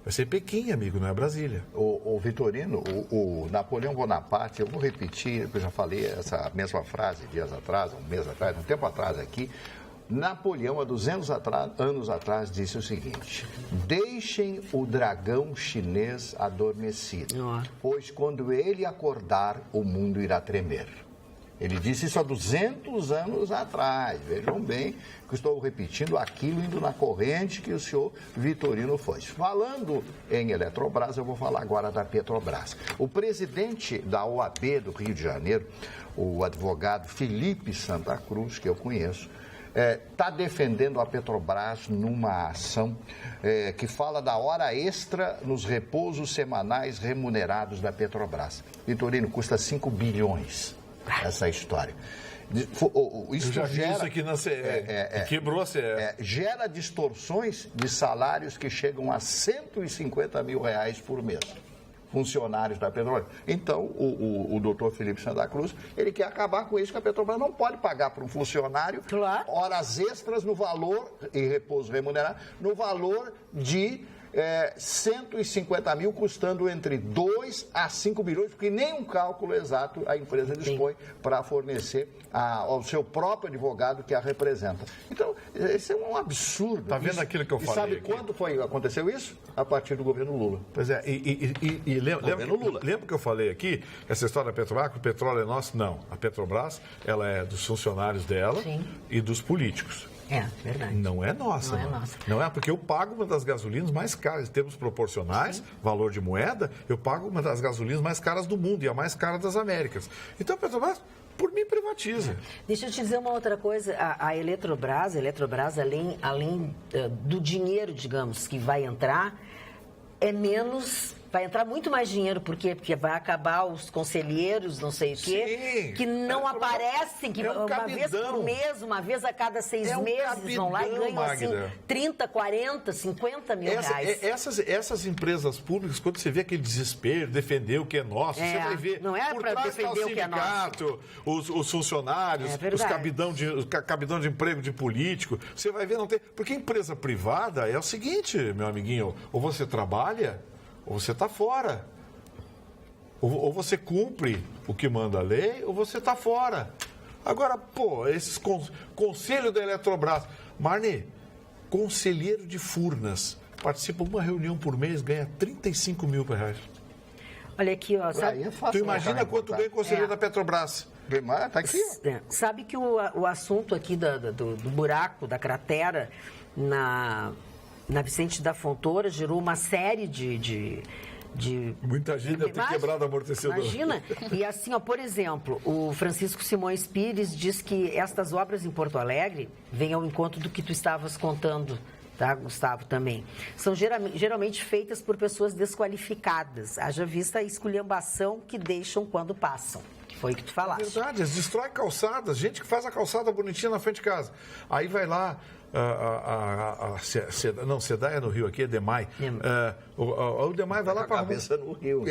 Vai ser Pequim, amigo, não é Brasília. O Vitorino, o Napoleão Bonaparte, eu vou repetir, eu já falei essa mesma frase dias atrás, um tempo atrás aqui. Napoleão, há 200 anos atrás, disse o seguinte: deixem o dragão chinês adormecido, pois quando ele acordar, o mundo irá tremer. Ele disse isso há 200 anos atrás. Vejam bem que estou repetindo aquilo, indo na corrente que o senhor Vitorino foi. Falando em Eletrobras, eu vou falar agora da Petrobras. O presidente da OAB do Rio de Janeiro, o advogado Felipe Santa Cruz, que eu conheço, está defendendo a Petrobras numa ação que fala da hora extra nos repousos semanais remunerados da Petrobras. Vitorino, custa 5 bilhões essa história. Isso já vi isso aqui na CE, quebrou a CE. Gera distorções de salários que chegam a R$150 mil por mês. Funcionários da Petrobras. Então, o doutor Felipe Santa Cruz, ele quer acabar com isso, que a Petrobras não pode pagar para um funcionário horas extras no valor, e repouso remunerado, no valor de 150 mil, custando entre 2 a 5 bilhões, porque nem um cálculo exato a empresa dispõe para fornecer ao seu próprio advogado que a representa. Então, isso é um absurdo. Está vendo aquilo que eu falei? Sabe quando aconteceu isso? A partir do governo Lula. Pois é, lembra que eu falei aqui, essa história da Petrobras, que o petróleo é nosso? Não. A Petrobras, ela é dos funcionários dela e dos políticos. Verdade. Não é nossa. Não é, porque eu pago uma das gasolinas mais caras, em termos proporcionais, valor de moeda, eu pago uma das gasolinas mais caras do mundo e a mais cara das Américas. Então a Petrobras, por mim, privatiza. Deixa eu te dizer uma outra coisa. A Eletrobras, além do dinheiro, digamos, que vai entrar, vai entrar muito mais dinheiro, por quê? Porque vai acabar os conselheiros, não sei o quê, que não aparecem, que uma vez por mês, uma vez a cada 6 meses vão lá e ganham assim 30, 40, 50 mil reais. Essas empresas públicas, quando você vê aquele desespero, defender o que é nosso, você vai ver não é para defender o que é nosso. Os funcionários, os cabidão de emprego de político, você vai ver, não tem. Porque empresa privada é o seguinte, meu amiguinho, ou você trabalha, ou você está fora. Ou você cumpre o que manda a lei, ou você está fora. Agora, esses conselho da Eletrobras. Marni, conselheiro de Furnas, participa de uma reunião por mês, ganha 35 mil reais. Olha aqui, ó. Sabe, tu imagina quanto ganha o conselheiro da Petrobras? Tá aqui, ó. Sabe que o assunto aqui do buraco, da cratera, na Vicente da Fontoura, gerou uma série de muita gente deve ter quebrado o amortecedor. Imagina. E assim, ó, por exemplo, o Francisco Simões Pires diz que estas obras em Porto Alegre vêm ao encontro do que tu estavas contando, tá, Gustavo, também. São geralmente feitas por pessoas desqualificadas, haja vista a esculhambação que deixam quando passam. Que foi o que tu falaste. É verdade, eles destroem calçadas, gente que faz a calçada bonitinha na frente de casa. Aí vai lá, Sedai é no Rio, aqui é Demai. O Demai vai lá para arrumar... no Rio,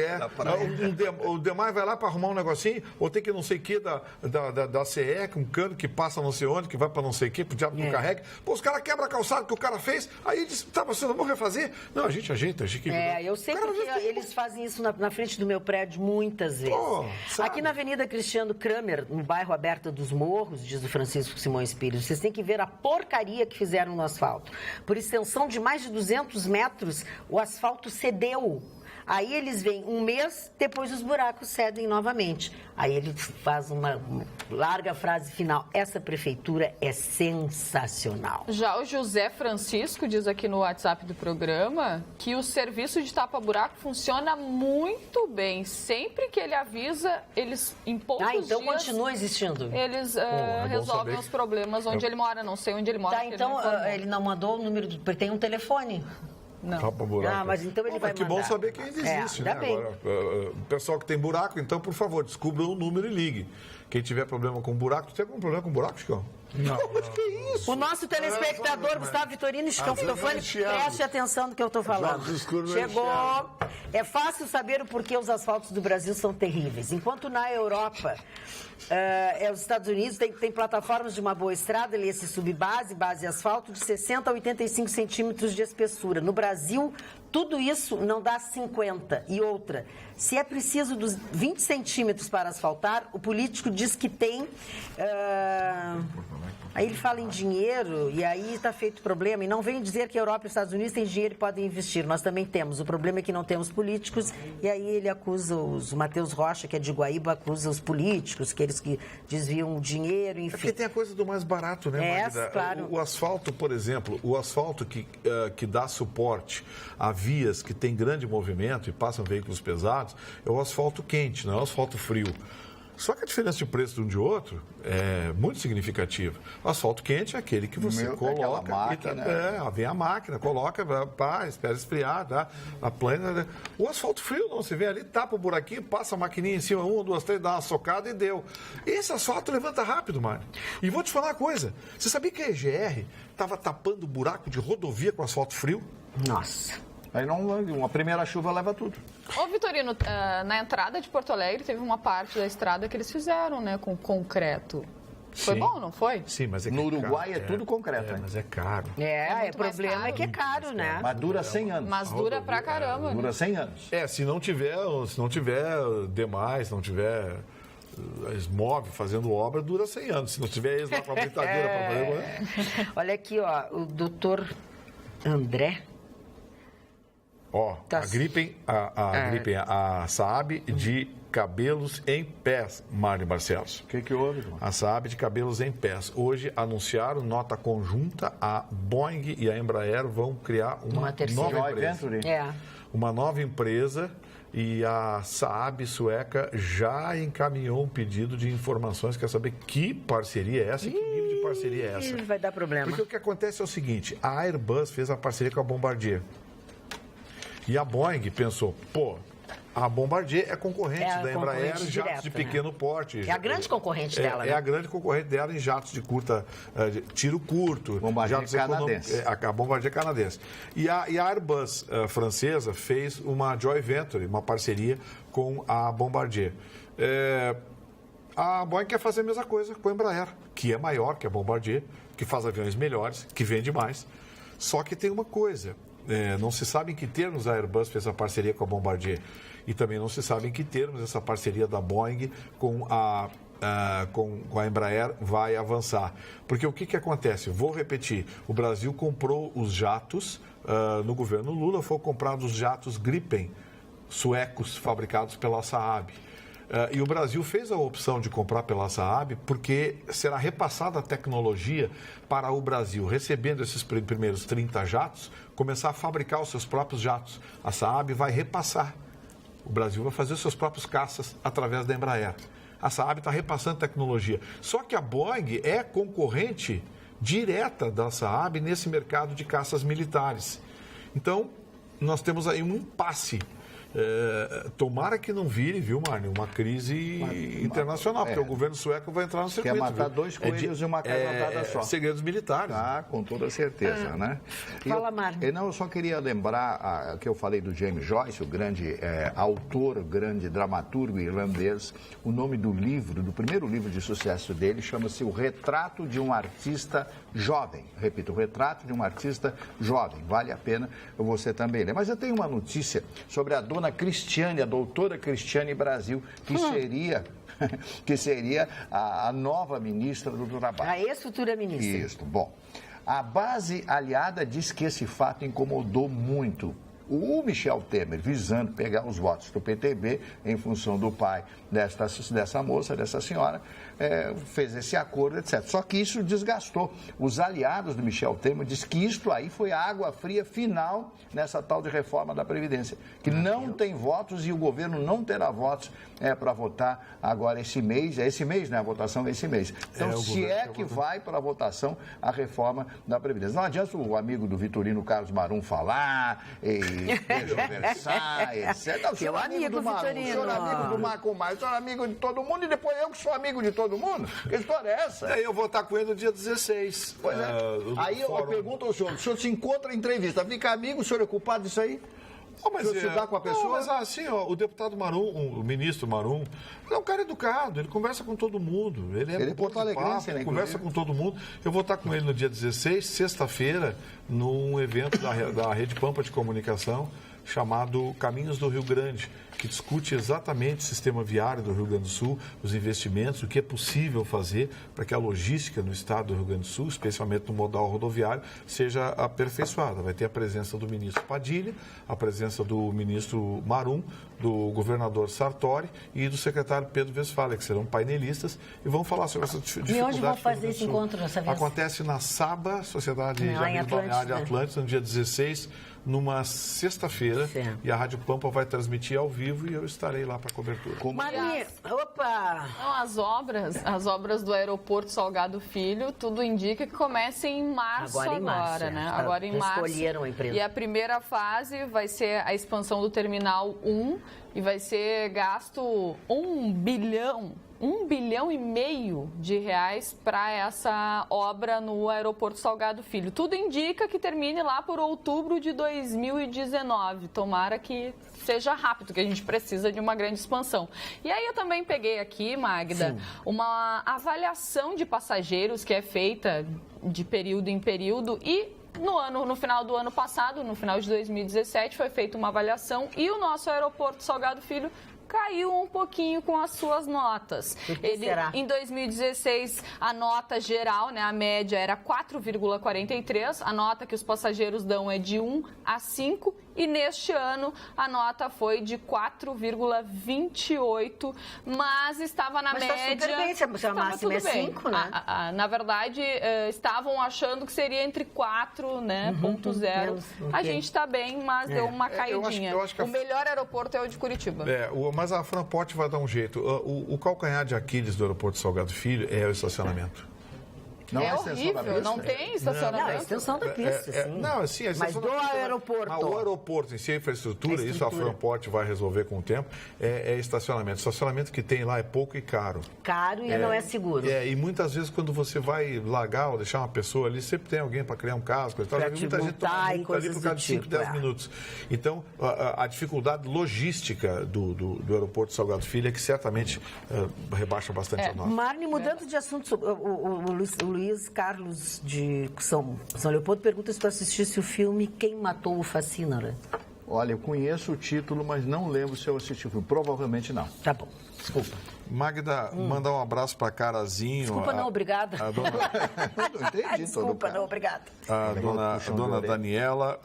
o Demai vai lá para arrumar um negocinho, ou tem que não sei o que da CE, um cano que passa não sei onde, que vai para não sei o que, pro diabo não carrega. Os caras quebram a calçada que o cara fez, aí ele diz, você não vou refazer? Não, a gente ajeita, a gente... eu sei porque eles fazem isso na frente do meu prédio muitas vezes. Aqui na Avenida Cristiano Kramer, no bairro Aberta dos Morros, diz o Francisco Simões Pires, vocês têm que ver a porcaria que fizeram no asfalto. Por extensão de mais de 200 metros, o asfalto cedeu. Aí eles vêm um mês, depois os buracos cedem novamente. Aí ele faz uma larga frase final. Essa prefeitura é sensacional. Já o José Francisco diz aqui no WhatsApp do programa que o serviço de tapa-buraco funciona muito bem. Sempre que ele avisa, eles em poucos dias... então continua existindo. Eles resolvem os problemas onde ele mora. Não sei onde ele mora. Então ele não mandou o número... Tem um telefone. Não. Mas então ele vai mandar. Que bom saber que ainda existe, né? Agora, o pessoal que tem buraco, então, por favor, descubra o número e ligue. Quem tiver problema com buraco, você tem algum problema com buraco, Chicão? Não. Que isso? O nosso telespectador, Gustavo Vitorino, Chicão Fitofani, preste atenção no que eu estou falando. Chegou. É fácil saber o porquê os asfaltos do Brasil são terríveis. Enquanto na Europa, os Estados Unidos tem plataformas de uma boa estrada, lê-se subbase, base e asfalto, de 60 a 85 centímetros de espessura. No Brasil, tudo isso não dá 50. E outra, se é preciso dos 20 centímetros para asfaltar, o político diz que tem... Aí ele fala em dinheiro e aí está feito problema. E não vem dizer que a Europa e os Estados Unidos têm dinheiro e podem investir. Nós também temos. O problema é que não temos políticos. E aí ele acusa o Matheus Rocha, que é de Guaíba, acusa os políticos, que eles que desviam dinheiro, enfim. É porque tem a coisa do mais barato, né, Magda? Claro. O asfalto, por exemplo, o asfalto que dá suporte a vias que tem grande movimento e passam veículos pesados, é o asfalto quente, não é o asfalto frio. Só que a diferença de preço de um de outro é muito significativa. O asfalto quente é aquele que você coloca. Máquina, vem a máquina, coloca, espera esfriar, tá? A plana. O asfalto frio, não, você vem ali, tapa o buraquinho, passa a maquininha em cima, 1, 2, 3, dá uma socada e deu. Esse asfalto levanta rápido, Mário. E vou te falar uma coisa: você sabia que a EGR estava tapando buraco de rodovia com asfalto frio? Nossa. Aí uma primeira chuva leva tudo. Ô, Vitorino, na entrada de Porto Alegre teve uma parte da estrada que eles fizeram, né, com concreto. Foi bom, não foi? Sim, mas é que no Uruguai é tudo concreto, hein? Mas é caro. O problema é que é caro, né? Mas dura 100 anos. Mas dura pra caramba. Dura 100 anos. Se não tiver demais, se não tiver Esmove fazendo obra, dura 100 anos. Se não tiver eles lá com a britadeira para fazer... Olha aqui, ó, o doutor André... a Saab de cabelos em pés, Mário Barcelos. O que houve, irmão? A Saab de cabelos em pés. Hoje anunciaram nota conjunta, a Boeing e a Embraer vão criar uma nova empresa. Uma nova empresa, e a Saab sueca já encaminhou um pedido de informações, quer saber que parceria é essa e que nível de parceria é essa. Vai dar problema. Porque o que acontece é o seguinte, a Airbus fez a parceria com a Bombardier. E a Boeing pensou, a Bombardier é concorrente da Embraer em jatos de pequeno porte. É a grande concorrente dela, né? É a grande concorrente dela em jatos de tiro curto. Bombardier canadense. A Bombardier canadense. E a Airbus francesa fez uma joint venture, uma parceria com a Bombardier. A Boeing quer fazer a mesma coisa com a Embraer, que é maior que a Bombardier, que faz aviões melhores, que vende mais. Só que tem uma coisa... não se sabe em que termos a Airbus fez a parceria com a Bombardier. E também não se sabe em que termos essa parceria da Boeing com a Embraer vai avançar. Porque o que acontece? Vou repetir. O Brasil comprou os jatos, no governo Lula, foram comprados os jatos Gripen, suecos, fabricados pela Saab. E o Brasil fez a opção de comprar pela Saab porque será repassada a tecnologia para o Brasil, recebendo esses primeiros 30 jatos, começar a fabricar os seus próprios jatos. A Saab vai repassar. O Brasil vai fazer os seus próprios caças através da Embraer. A Saab está repassando tecnologia. Só que a Boeing é concorrente direta da Saab nesse mercado de caças militares. Então, nós temos aí um impasse. Tomara que não vire, viu, Márcio, uma crise internacional, porque o governo sueco vai entrar no circuito. Quer matar dois coelhos e uma caçada só. Segredos militares. Com toda certeza, né? Fala, Márcio. Eu só queria lembrar que eu falei do James Joyce, o grande autor, o grande dramaturgo irlandês. O nome do primeiro livro de sucesso dele, chama-se O Retrato de um Artista Jovem. Repito, O Retrato de um Artista Jovem. Vale a pena você também ler. Mas eu tenho uma notícia sobre a dona Cristiane, a doutora Cristiane Brasil, que seria a nova ministra do Trabalho. A ex-futura ministra. Isso. Bom, a base aliada diz que esse fato incomodou muito o Michel Temer, visando pegar os votos do PTB em função do pai dessa moça, dessa senhora, fez esse acordo, etc. Só que isso desgastou. Os aliados do Michel Temer dizem que isto aí foi a água fria final nessa tal de reforma da Previdência, que não tem votos e o governo não terá votos para votar agora esse mês, né? A votação é esse mês. Então, se é que vai para a votação a reforma da Previdência. Não adianta o amigo do Vitorino Carlos Marum falar conversar, etc. Não, o senhor é amigo do Marum, o senhor é amigo do Marco Maia, o senhor é amigo de todo mundo e depois eu que sou amigo de todo mundo? Que história é essa? Eu vou estar com ele no dia 16. Pois é. Aí eu pergunto ao senhor, o senhor se encontra em entrevista, fica amigo, o senhor é culpado disso aí? Se dá com a pessoa... Não, mas assim, ó, o deputado Marum, o ministro Marum, é um cara educado, ele conversa com todo mundo. Ele é porto-alegrense, ele conversa com todo mundo. Eu vou estar com ele no dia 16, sexta-feira, num evento da Rede Pampa de Comunicação, chamado Caminhos do Rio Grande, que discute exatamente o sistema viário do Rio Grande do Sul, os investimentos, o que é possível fazer para que a logística no estado do Rio Grande do Sul, especialmente no modal rodoviário, seja aperfeiçoada. Vai ter a presença do ministro Padilha, a presença do ministro Marum, do governador Sartori e do secretário Pedro Westphalen, que serão painelistas e vão falar sobre essa dificuldade. E onde vão fazer esse encontro dessa vez? Acontece na SABA, Sociedade de Amigos Balneário de Atlântica, no dia 16, numa sexta-feira, e a Rádio Pampa vai transmitir ao vivo e eu estarei lá para cobertura. Mari, opa! Não, as obras do aeroporto Salgado Filho, tudo indica que comecem em março agora, né? Agora em março. Escolheram a empresa. E a primeira fase vai ser a expansão do Terminal 1 e vai ser gasto 1 bilhão e meio de reais para essa obra no aeroporto Salgado Filho. Tudo indica que termine lá por outubro de 2019. Tomara que seja rápido, que a gente precisa de uma grande expansão. E aí eu também peguei aqui, Magda, uma avaliação de passageiros que é feita de período em período e no final do ano passado, no final de 2017, foi feita uma avaliação e o nosso aeroporto Salgado Filho caiu um pouquinho com as suas notas. Em 2016, a nota geral, né, a média era 4,43, a nota que os passageiros dão é de 1 a 5, e neste ano a nota foi de 4,28, mas estava na média... Mas está super bem, se a máxima é 5, né? Na verdade, estavam achando que seria entre 4, né, ponto 0. A gente está bem, mas deu uma caidinha. Eu acho que o melhor aeroporto é o de Curitiba. Mas a Fraport vai dar um jeito. O calcanhar de Aquiles do aeroporto Salgado Filho é o estacionamento. Não é horrível, não tem estacionamento. Não, a extensão da pista, sim. Não, sim, mas do aeroporto. O aeroporto em si, a infraestrutura, isso a Fraport vai resolver com o tempo, é estacionamento. Estacionamento que tem lá é pouco e caro. Caro e não é seguro. E muitas vezes quando você vai largar ou deixar uma pessoa ali, sempre tem alguém para criar um caso, coisa e tal. Muita gente toma multa ali por causa de 5, 10 minutos. Então, a dificuldade logística do aeroporto Salgado Filho é que certamente rebaixa bastante a nota. Marne, mudando de assunto, o Luiz Carlos de São Leopoldo pergunta se tu assistisse o filme Quem Matou o Facínora. Olha, eu conheço o título, mas não lembro se eu assisti o filme. Provavelmente não. Tá bom, desculpa. Magda, mandar um abraço para Carazinho. Desculpa, não, obrigada. Entendi. Desculpa, não, obrigada. A dona Daniela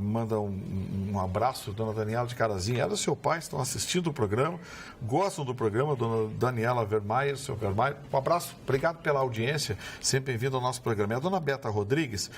manda um abraço, dona Daniela de Carazinho. Ela e seu pai estão assistindo o programa, gostam do programa, dona Daniela Vermayer, seu Vermayer. Um abraço, obrigado pela audiência, sempre bem-vindo ao nosso programa. E a dona Beta Rodrigues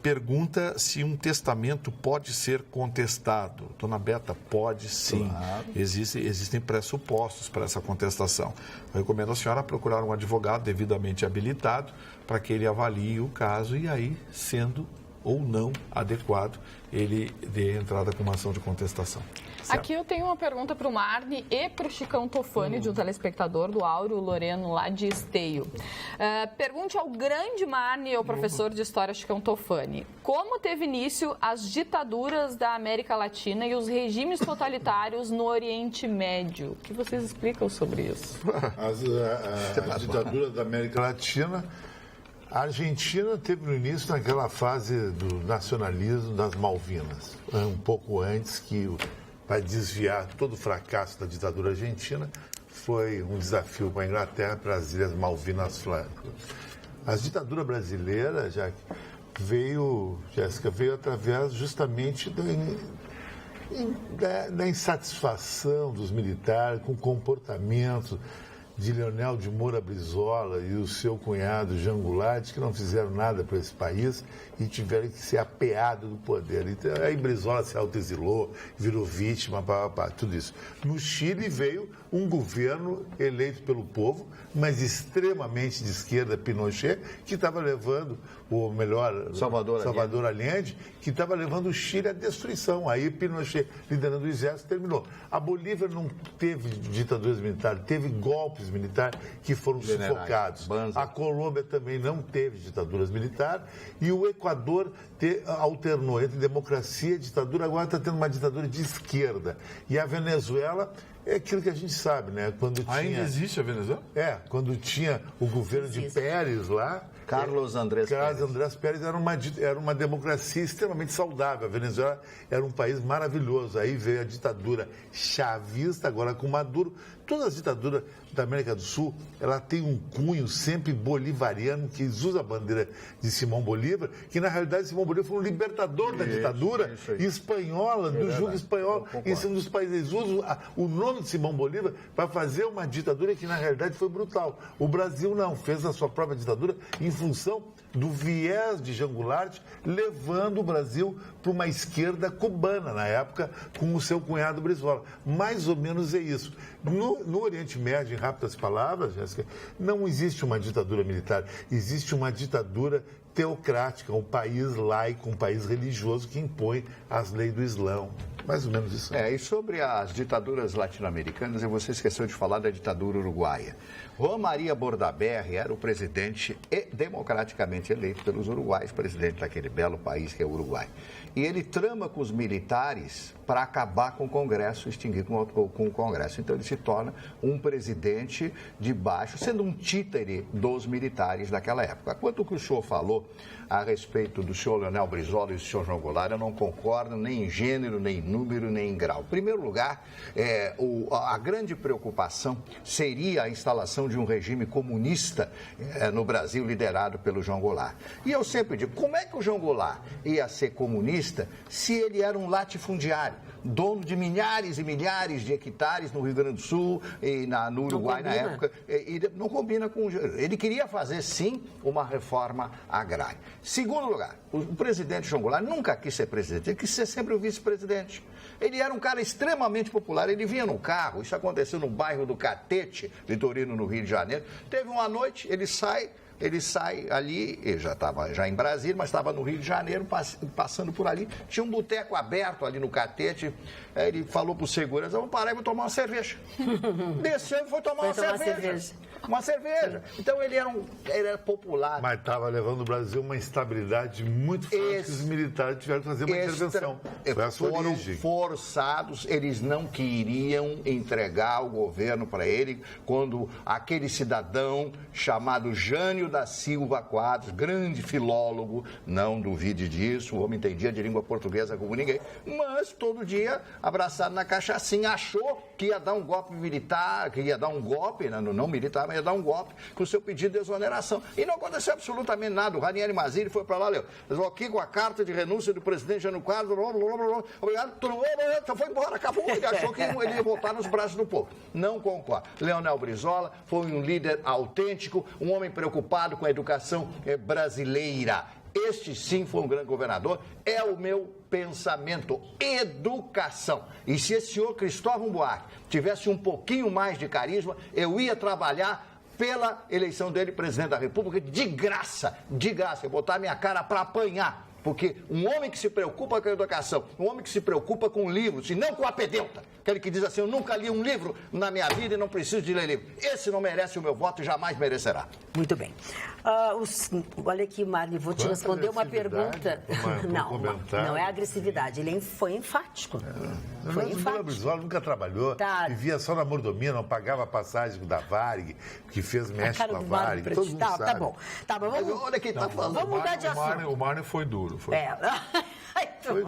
pergunta se um testamento pode ser contestado. Dona Beta, pode sim. Claro. Existem pressupostos para essa contestação. Eu recomendo a senhora procurar um advogado devidamente habilitado para que ele avalie o caso e aí, sendo ou não adequado, ele dê entrada com uma ação de contestação. Certo. Aqui eu tenho uma pergunta para o Marne e para o Chicão Tofani, de um telespectador, do Áureo Loreno, lá de Esteio. Pergunte ao grande Marne e ao professor de História Chicão Tofani, como teve início as ditaduras da América Latina e os regimes totalitários no Oriente Médio? O que vocês explicam sobre isso? As ditaduras da América Latina... A Argentina teve no início naquela fase do nacionalismo das Malvinas, um pouco antes que, para desviar todo o fracasso da ditadura argentina, foi um desafio para a Inglaterra para as Ilhas Malvinas Francas. A ditadura brasileira, Jéssica, veio através justamente da insatisfação dos militares com o comportamento de Leonel de Moura Brizola e o seu cunhado Jean Goulart, que não fizeram nada para esse país e tiveram que ser apeados do poder. Então, aí Brizola se autoexilou, virou vítima, tudo isso. No Chile veio um governo eleito pelo povo, mas extremamente de esquerda, Pinochet, que estava levando, Salvador Allende, que estava levando o Chile à destruição. Aí Pinochet, liderando o exército, terminou. A Bolívia não teve ditaduras militares, teve golpes chefes militares que foram sufocados. A Colômbia também não teve ditaduras militares e o Equador alternou entre democracia e ditadura, agora está tendo uma ditadura de esquerda. E a Venezuela é aquilo que a gente sabe, né? Ainda existe a Venezuela? Quando tinha o governo de Pérez lá, Carlos Andrés Pérez era uma democracia extremamente saudável. A Venezuela era um país maravilhoso. Aí veio a ditadura chavista, agora com Maduro. Toda a ditadura da América do Sul, ela tem um cunho sempre bolivariano, que usa a bandeira de Simão Bolívar, que na realidade Simão Bolívar foi um libertador da ditadura espanhola, do jugo espanhol, em cima dos países. Eles usam o nome de Simão Bolívar para fazer uma ditadura que na realidade foi brutal. O Brasil não, fez a sua própria ditadura em função do viés de Jean Goulart, levando o Brasil para uma esquerda cubana, na época, com o seu cunhado Brizola. Mais ou menos é isso. No Oriente Médio, em rápidas palavras, Jéssica, não existe uma ditadura militar, existe uma ditadura teocrática, um país laico, um país religioso que impõe as leis do Islã. Mais ou menos isso. E sobre as ditaduras latino-americanas, você esqueceu de falar da ditadura uruguaia. Juan Maria Bordaberry era o presidente democraticamente eleito pelos uruguaios, presidente daquele belo país que é o Uruguai. E ele trama com os militares para acabar com o Congresso, extinguir com o Congresso. Então ele se torna um presidente de baixo, sendo um títere dos militares daquela época. Quanto ao que o senhor falou a respeito do senhor Leonel Brizola e do senhor João Goulart, eu não concordo nem em gênero, nem em número, nem em grau. Em primeiro lugar, a grande preocupação seria a instalação de um regime comunista no Brasil, liderado pelo João Goulart. E eu sempre digo, como é que o João Goulart ia ser comunista se ele era um latifundiário, dono de milhares e milhares de hectares no Rio Grande do Sul e no Uruguai na época? Não combina com... Ele queria fazer, sim, uma reforma agrária. Segundo lugar, o presidente João Goulart nunca quis ser presidente, ele quis ser sempre o vice-presidente. Ele era um cara extremamente popular, ele vinha no carro, isso aconteceu no bairro do Catete, Vitorino, no Rio de Janeiro. Teve uma noite, ele sai ali, ele já estava em Brasília, mas estava no Rio de Janeiro, passando por ali, tinha um boteco aberto ali no Catete, ele falou para o segurança, vamos parar e vou tomar uma cerveja. Desceu e foi tomar uma cerveja. Uma cerveja. Então ele era popular. Mas estava levando o Brasil uma instabilidade muito forte, que os militares tiveram que fazer uma intervenção. Foram forçados, eles não queriam entregar o governo para ele, quando aquele cidadão chamado Jânio da Silva Quadros, grande filólogo, não duvide disso, o homem entendia de língua portuguesa como ninguém, mas todo dia, abraçado na cachaçinha, achou que ia dar um golpe militar, que ia dar um golpe, não militar, mas ia dar um golpe com o seu pedido de exoneração. E não aconteceu absolutamente nada. O Ranieri Mazzilli foi para lá, leu, aqui com a carta de renúncia do presidente Jânio Quadros, obrigado, então foi embora, acabou. Ele achou que ele ia voltar nos braços do povo. Não concordo. Leonel Brizola foi um líder autêntico, um homem preocupado com a educação brasileira. Este sim foi um grande governador, é o meu pensamento, educação. E se esse senhor Cristóvão Buarque tivesse um pouquinho mais de carisma, eu ia trabalhar pela eleição dele presidente da República de graça, eu botar minha cara para apanhar. Porque um homem que se preocupa com a educação, um homem que se preocupa com livros e não com a pedeuta, aquele que diz assim, eu nunca li um livro na minha vida e não preciso de ler livro. Esse não merece o meu voto e jamais merecerá. Muito bem. Olha aqui, Marli, vou te responder uma pergunta. Não é agressividade, ele foi enfático. Foi enfático. O Brizola nunca trabalhou, vivia só na mordomia, não pagava a passagem da Varig, que fez mexe com a Varig, todo mundo sabe. Tá bom, vamos... Olha quem tá falando. Vamos mudar de assunto. O Marne foi duro. Foi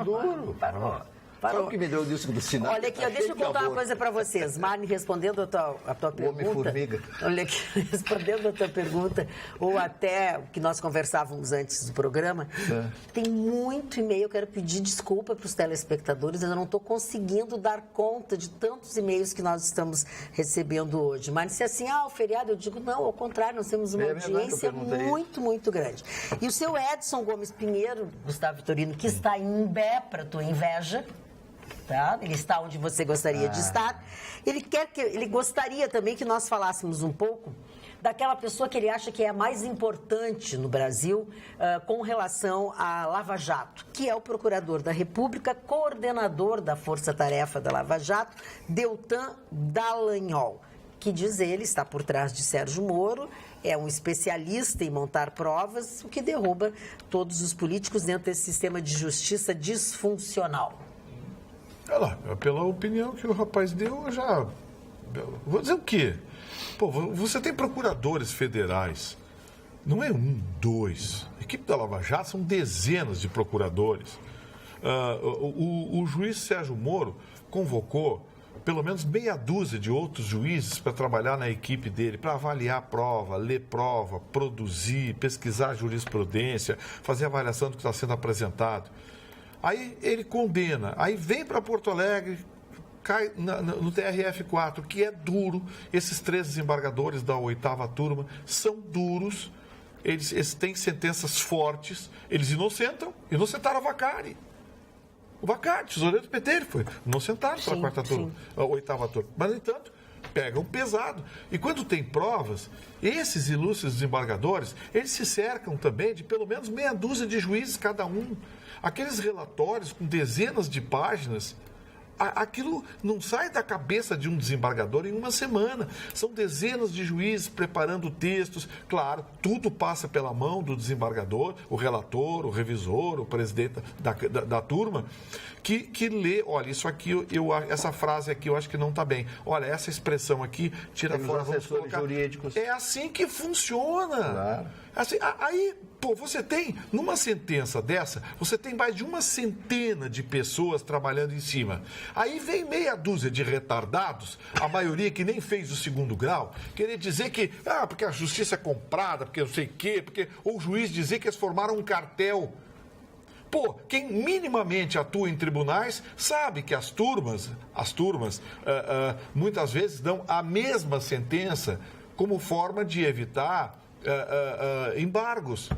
duro. Parou. Parou. Que me deu disso do sinal. Olha aqui, deixa eu contar uma coisa para vocês. Marne, respondendo a tua pergunta. Homem-formiga. Olha aqui, respondendo a tua pergunta, ou até o que nós conversávamos antes do programa, tem muito e-mail. Eu quero pedir desculpa para os telespectadores, eu não estou conseguindo dar conta de tantos e-mails que nós estamos recebendo hoje. Mas se assim, o feriado, eu digo, não, ao contrário, nós temos uma audiência muito, muito grande. E o seu Edson Gomes Pinheiro, Gustavo Vitorino, que está em Imbé, para tua inveja, tá? Ele está onde você gostaria de estar. Ele gostaria também que nós falássemos um pouco daquela pessoa que ele acha que é a mais importante no Brasil com relação à Lava Jato, que é o Procurador da República, coordenador da Força Tarefa da Lava Jato, Deltan Dallagnol. que, diz ele, está por trás de Sérgio Moro, é um especialista em montar provas, o que derruba todos os políticos dentro desse sistema de justiça disfuncional. Olha lá, pela opinião que o rapaz deu, eu já... Vou dizer o quê? Pô, você tem procuradores federais, não é 1, 2. A equipe da Lava Jato são dezenas de procuradores. O juiz Sérgio Moro convocou pelo menos meia dúzia de outros juízes para trabalhar na equipe dele, para avaliar a prova, ler prova, produzir, pesquisar jurisprudência, fazer avaliação do que está sendo apresentado. Aí ele condena, aí vem para Porto Alegre, cai no TRF4, que é duro. Esses 3 desembargadores da 8ª turma são duros, eles têm sentenças fortes, eles inocentaram a Vacari. O Vacari, tesoureiro do PT, ele foi inocentado para a 4ª turma, a 8ª turma. Mas, no entanto, pegam pesado. E quando tem provas, esses ilustres desembargadores, eles se cercam também de pelo menos meia dúzia de juízes cada um. Aqueles relatórios com dezenas de páginas, aquilo não sai da cabeça de um desembargador em uma semana. São dezenas de juízes preparando textos. Claro, tudo passa pela mão do desembargador, o relator, o revisor, o presidente da turma, que lê, olha, isso aqui, essa frase aqui eu acho que não está bem. Olha, essa expressão aqui, tira fora, vamos colocar. Jurídicos. É assim que funciona. Claro. Assim, aí, pô, você tem, numa sentença dessa, você tem mais de uma centena de pessoas trabalhando em cima. Aí vem meia dúzia de retardados, a maioria que nem fez o 2º grau, querer dizer que, porque a justiça é comprada, porque não sei o quê, ou o juiz dizer que eles formaram um cartel. Pô, quem minimamente atua em tribunais sabe que as turmas muitas vezes dão a mesma sentença como forma de evitar embargos.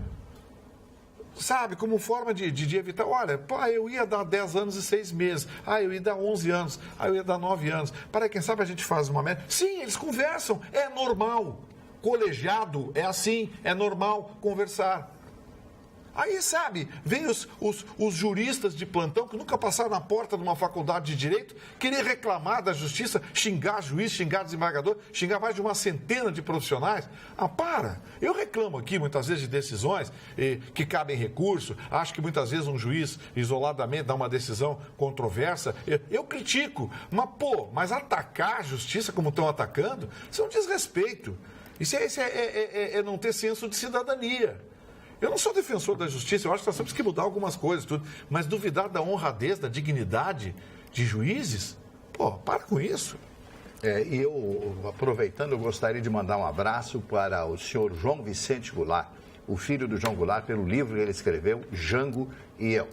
Sabe, como forma de evitar, olha, eu ia dar 10 anos e 6 meses, eu ia dar 11 anos, eu ia dar 9 anos. Para quem sabe a gente faz uma média. Sim, eles conversam, é normal. Colegiado é assim, é normal conversar. Aí, sabe, vem os juristas de plantão que nunca passaram na porta de uma faculdade de direito, querer reclamar da justiça, xingar juiz, xingar desembargador, xingar mais de uma centena de profissionais. Para! Eu reclamo aqui, muitas vezes, de decisões que cabem recurso. Acho que, muitas vezes, um juiz, isoladamente, dá uma decisão controversa. Eu critico. Mas atacar a justiça como estão atacando, isso é um desrespeito. Isso é não ter senso de cidadania. Eu não sou defensor da justiça, eu acho que nós temos que mudar algumas coisas, tudo, mas duvidar da honradez, da dignidade de juízes, para com isso. E eu, aproveitando, eu gostaria de mandar um abraço para o senhor João Vicente Goulart, o filho do João Goulart, pelo livro que ele escreveu, Jango e Eu.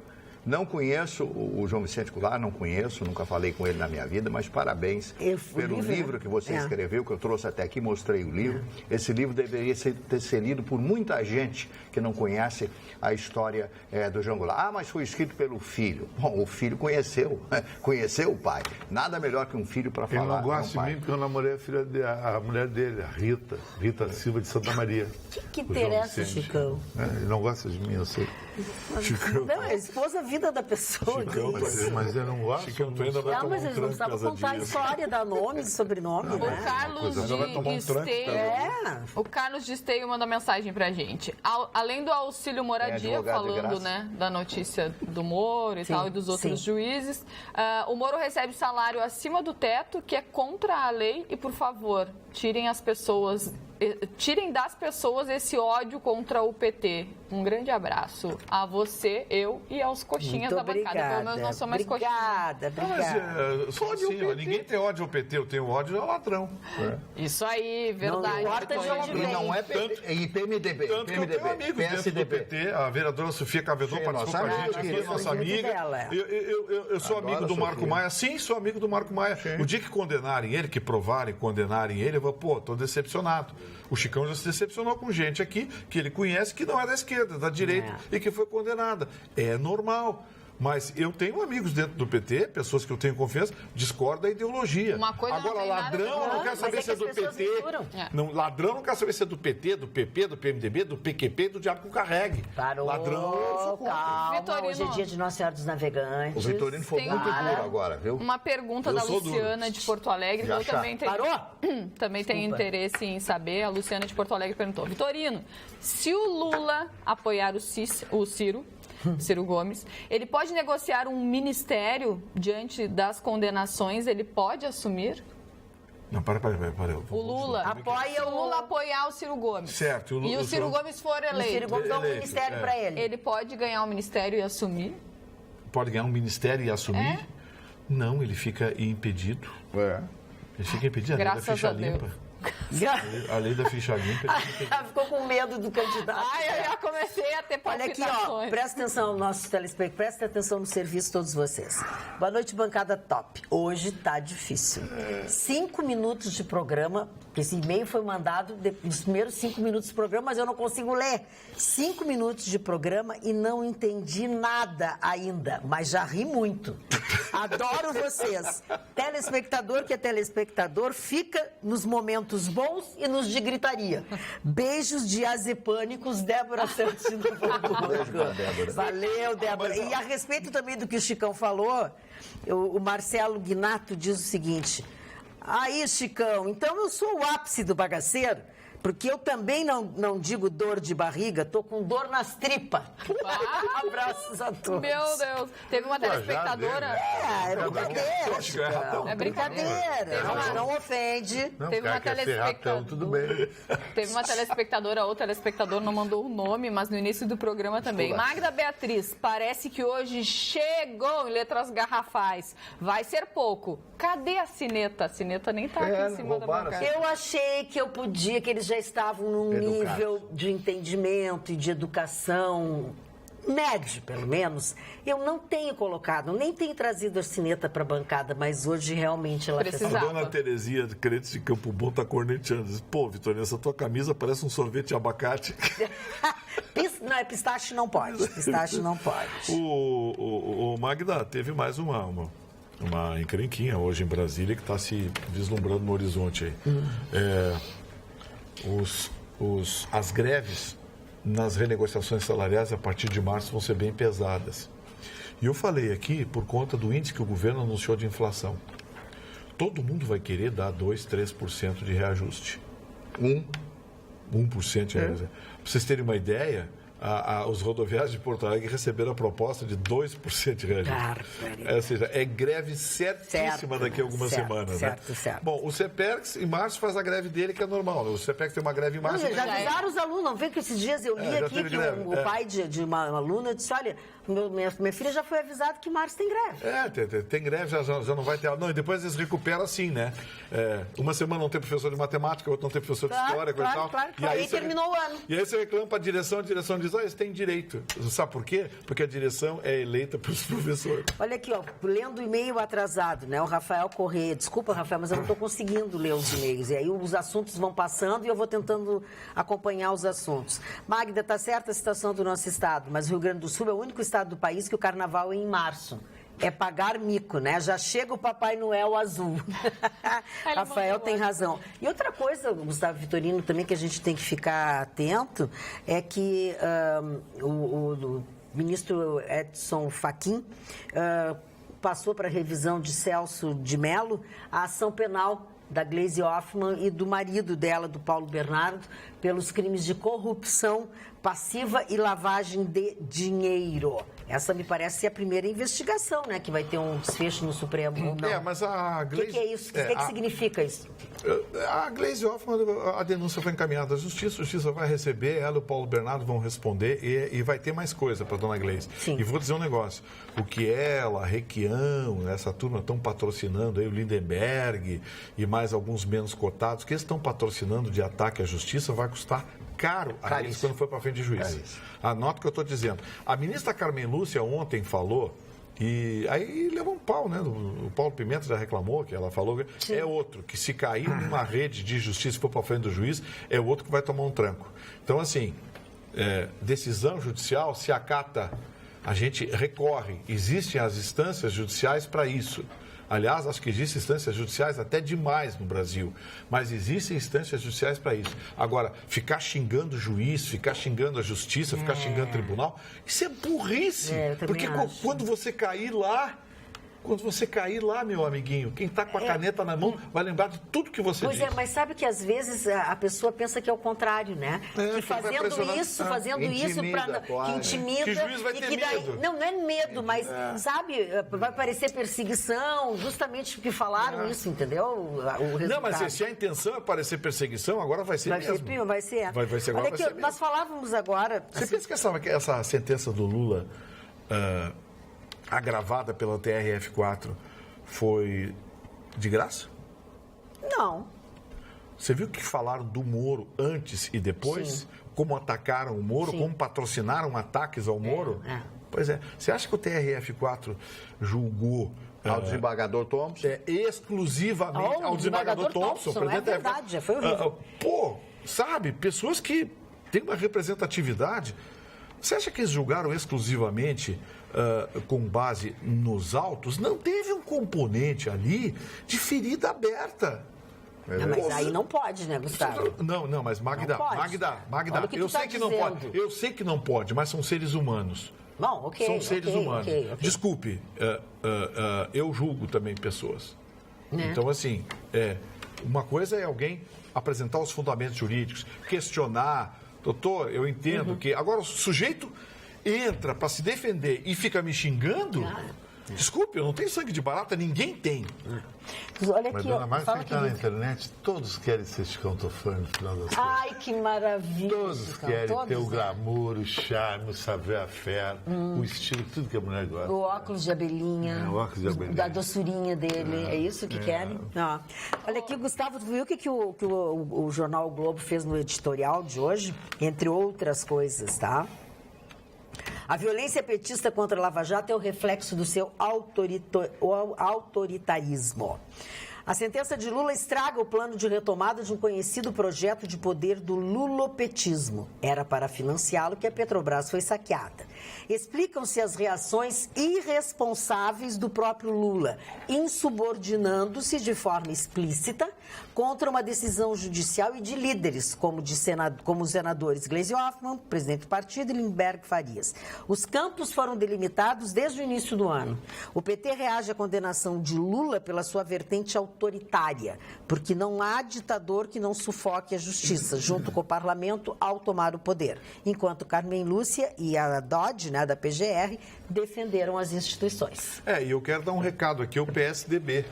Não conheço o João Vicente Goulart, não conheço, nunca falei com ele na minha vida, mas parabéns pelo livro que você escreveu, que eu trouxe até aqui, mostrei o livro. Esse livro deveria ter sido lido por muita gente que não conhece a história do João Goulart. Mas foi escrito pelo filho. Bom, o filho conheceu o pai. Nada melhor que um filho para falar. Ele não gosta de mim porque eu namorei a mulher dele, a Rita Silva de Santa Maria. O que interessa, Chicão? Ele não gosta de mim, eu sei. Chicão. Não, é a esposa, a vida da pessoa. Chicão, mas eu não gosto. Chicão, tu ainda vai tomar mas eles não precisavam contar a história, dar nome, sobrenome, O Carlos de Esteio manda mensagem pra gente. Além do auxílio moradia, falando, né, da notícia do Moro e tal, e dos outros juízes, o Moro recebe salário acima do teto, que é contra a lei, e, por favor, tirem das pessoas esse ódio contra o PT. Um grande abraço a você, eu e aos coxinhas da bancada. Pelo menos não sou mais coxinha. Obrigada. Só assim, ninguém tem ódio ao PT, eu tenho ódio ao ladrão. Isso aí, verdade. Não é PMDB. Tanto que eu tenho amigos dentro do PT, a vereadora Sofia Cavedon participou com a gente aqui, nossa amiga. Eu sou amigo do Marco Maia. Sim, sou amigo do Marco Maia. O dia que condenarem ele, que provarem, condenarem ele, eu vou, tô decepcionado. O Chicão já se decepcionou com gente aqui que ele conhece que não é da esquerda, da direita, e que foi condenada. É normal. Mas eu tenho amigos dentro do PT, pessoas que eu tenho confiança, discordam da ideologia. Uma coisa Agora, ladrão não quer saber se é do PT. Não, ladrão não quer saber se é do PT, do PP, do PMDB, do PQP, do diabo que o carregue. Parou. Ladrão, eu sou contra. Calma, Vitorino. hoje é dia de Nossa Senhora dos Navegantes. O Vitorino foi muito duro agora, viu? Uma pergunta da Luciana de Porto Alegre. Eu também tenho, Parou? também tenho interesse em saber. A Luciana de Porto Alegre perguntou. Vitorino, se o Lula apoiar o Ciro Gomes, ele pode negociar um ministério diante das condenações? Ele pode assumir? Não, para. O Lula apoiar o Ciro Gomes. Certo. E o Ciro Gomes for eleito. O Ciro Gomes dá um ministério para ele. Ele pode ganhar um ministério e assumir? Pode ganhar um ministério e assumir? Não, ele fica impedido. Ele fica impedido. A lei da ficha limpa. A lei da ficha limpa. Ficou com medo do candidato. Eu já comecei a ter palpitações. Olha aqui, presta atenção, nossos telespectadores, presta atenção no serviço, todos vocês. Boa noite, bancada top. Hoje tá difícil. 5 minutos de programa, porque esse e-mail foi mandado nos primeiros 5 minutos do programa, mas eu não consigo ler. 5 minutos de programa e não entendi nada ainda, mas já ri muito. Adoro vocês. Telespectador que é telespectador, fica nos momentos bons e nos de gritaria. Beijos diazepânicos, Débora Santino. Valeu, Débora. E a respeito também do que o Chicão falou, o Marcelo Guinato diz o seguinte: aí, Chicão, então eu sou o ápice do bagaceiro, porque eu também não digo dor de barriga, tô com dor nas tripas. Abraços a todos. Meu Deus. Teve uma telespectadora... É brincadeira, Chicão. É brincadeira. Não ofende. Teve uma telespectadora... Tudo bem. Teve uma telespectadora ou telespectador, não mandou o nome, mas no início do programa também. Magda Beatriz, parece que hoje chegou em letras garrafais. Vai ser pouco. Cadê a cineta? A cineta nem tá aqui em cima da bancada. Eu achei que eu podia, que eles já estavam num nível de entendimento e de educação médio, pelo menos. Eu não tenho colocado, nem tenho trazido a cineta para a bancada, mas hoje realmente ela A dona Terezinha, de Crentes de Campo Bom, tá corneteando. Diz, pô, Vitorino, essa tua camisa parece um sorvete de abacate. Não, é pistache não pode. Pistache não pode. O Magda, teve mais uma encrenquinha hoje em Brasília que está se vislumbrando no horizonte aí. As greves nas renegociações salariais a partir de março vão ser bem pesadas. E eu falei aqui por conta do índice que o governo anunciou de inflação. Todo mundo vai querer dar 2%, 3% de reajuste. 1% de reajuste. Para vocês terem uma ideia, os rodoviários de Porto Alegre receberam a proposta de 2% de reajuste. Ou seja, é greve certíssima daqui a algumas semanas. Certo. Bom, o CEPERX, em março, faz a greve dele, que é normal. Né? O CEPERX tem uma greve em março. Não, já avisaram os alunos. Não vê que esses dias eu li aqui que o pai de uma aluna disse, olha, minha filha já foi avisada que em março tem greve. Tem greve, já não vai ter aula. Não, e depois eles recuperam assim, né? Uma semana não tem professor de matemática, outra não tem professor de história, coisa e tal. Claro. E aí terminou o ano. E aí você reclama para a direção diz, eles têm direito. Sabe por quê? Porque a direção é eleita pelos professores. Olha aqui, ó, lendo o e-mail atrasado, né? O Rafael Corrêa. Desculpa, Rafael, mas eu não estou conseguindo ler os e-mails. E aí os assuntos vão passando e eu vou tentando acompanhar os assuntos. Magda, tá certa a situação do nosso estado, mas o Rio Grande do Sul é o único estado do país que o carnaval é em março. É pagar mico, né? Já chega o Papai Noel azul. Rafael tem razão. E outra coisa, Gustavo Vitorino, também que a gente tem que ficar atento, é que o ministro Edson Fachin passou para a revisão de Celso de Mello a ação penal da Gleisi Hoffmann e do marido dela, do Paulo Bernardo, pelos crimes de corrupção passiva e lavagem de dinheiro. Essa me parece ser a primeira investigação, né? Que vai ter um desfecho no Supremo. Não. Mas a Gleisi... O que é isso? O que significa isso? A Gleisi Hoffmann, a denúncia foi encaminhada à Justiça, a Justiça vai receber, ela e o Paulo Bernardo vão responder e vai ter mais coisa para a dona Gleisi. Sim. E vou dizer um negócio, o que ela, Requião, essa turma estão patrocinando aí, o Lindenberg e mais alguns menos cotados, que eles estão patrocinando de ataque à Justiça, vai custar caro a eles quando for para frente de juiz. Anota o que eu estou dizendo. A ministra Carmen Lúcia ontem falou, e aí levou um pau, né? O Paulo Pimenta já reclamou, que ela falou que é outro, que se cair numa rede de justiça e for para frente do juiz, é outro que vai tomar um tranco. Então, assim, decisão judicial se acata a gente recorre. Existem as instâncias judiciais para isso. Aliás, acho que existem instâncias judiciais até demais no Brasil, mas existem instâncias judiciais para isso. Agora, ficar xingando o juiz, ficar xingando a justiça, ficar xingando o tribunal, isso é burrice. Porque quando você cair lá, meu amiguinho, quem está com a caneta na mão vai lembrar de tudo que você disse. Pois é, mas sabe que às vezes a pessoa pensa que é o contrário, né? Que fazendo isso para que intimida. Que o juiz vai ter medo. Não é medo, mas, sabe, vai parecer perseguição, justamente porque falaram isso, entendeu? Não, mas se a intenção é parecer perseguição, agora vai ser mesmo. Vai ser. Vai ser agora, vai ser mesmo. Nós falávamos agora... Você pensa que essa sentença do Lula... agravada pela TRF4 foi de graça? Não. Você viu que falaram do Moro antes e depois? Sim. Como atacaram o Moro, como patrocinaram ataques ao Moro? Pois é. Você acha que o TRF4 julgou... Ao desembargador Thompson? Exclusivamente ao desembargador Thompson. É verdade, já foi horrível. Sabe, pessoas que têm uma representatividade... Você acha que eles julgaram exclusivamente com base nos autos? Não teve um componente ali de ferida aberta. Mas aí não pode, né, Gustavo? Não, mas Magda, eu sei que não pode. Eu sei que não pode, mas são seres humanos. Bom, ok. São seres humanos. Okay. Desculpe, eu julgo também pessoas. Então, assim, uma coisa é alguém apresentar os fundamentos jurídicos, questionar. Doutor, eu entendo que... Agora, o sujeito entra para se defender e fica me xingando... Desculpe, eu não tenho sangue de barata, ninguém tem. Olha mas, aqui, dona Márcia, fala que está na internet, todos querem ser Chicão-Tofã no final das contas. Ai, que maravilha. Todos querem ter o glamour, o charme, o savoir-faire, o estilo, tudo que a mulher gosta. O óculos de abelhinha. O óculos de abelhinha. Da doçurinha dele. É isso que querem? Não. Olha aqui, Gustavo, tu viu o que o jornal o Globo fez no editorial de hoje? Entre outras coisas, tá? A violência petista contra a Lava Jato é o reflexo do seu autoritarismo. A sentença de Lula estraga o plano de retomada de um conhecido projeto de poder do lulopetismo. Era para financiá-lo que a Petrobras foi saqueada. Explicam-se as reações irresponsáveis do próprio Lula, insubordinando-se de forma explícita contra uma decisão judicial e de líderes, como os senadores Gleisi Hoffmann, presidente do partido, e Lindbergh Farias. Os campos foram delimitados desde o início do ano. O PT reage à condenação de Lula pela sua vertente autoritária, porque não há ditador que não sufoque a justiça, junto com o parlamento, ao tomar o poder. Enquanto Carmen Lúcia e a Dodge, da PGR, defenderam as instituições. E eu quero dar um recado aqui ao PSDB.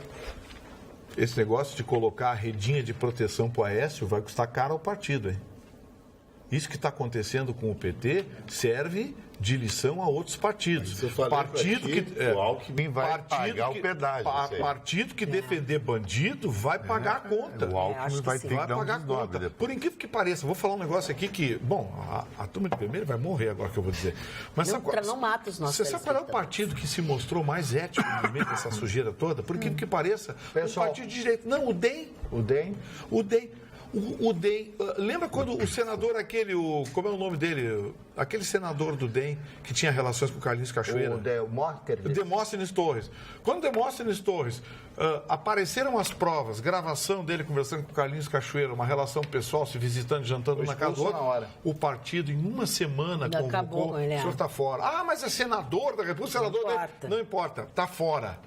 Esse negócio de colocar a redinha de proteção para o Aécio vai custar caro ao partido, hein? Isso que está acontecendo com o PT serve de lição a outros partidos. Partido que o Alckmin vai pagar o pedágio. Partido que defender bandido vai pagar a conta. O Alckmin vai ter que pagar a conta. Por incrível que pareça, vou falar um negócio aqui que, bom, a turma de primeiro vai morrer agora que eu vou dizer. Mas não mata os nossos. Você sabe qual é o partido que se mostrou mais ético no meio dessa sujeira toda? Por incrível que pareça, o partido de direita. Não, o DEM. O DEM, lembra quando o senador como é o nome dele? Aquele senador do DEM que tinha relações com o Carlinhos Cachoeira. O Demóstenes Torres. Quando Demóstenes Torres apareceram as provas, gravação dele conversando com o Carlinhos Cachoeira, uma relação pessoal, se visitando, jantando na casa do outro, o partido em uma semana convocou, o senhor está fora. Mas é senador da República, não importa, está fora.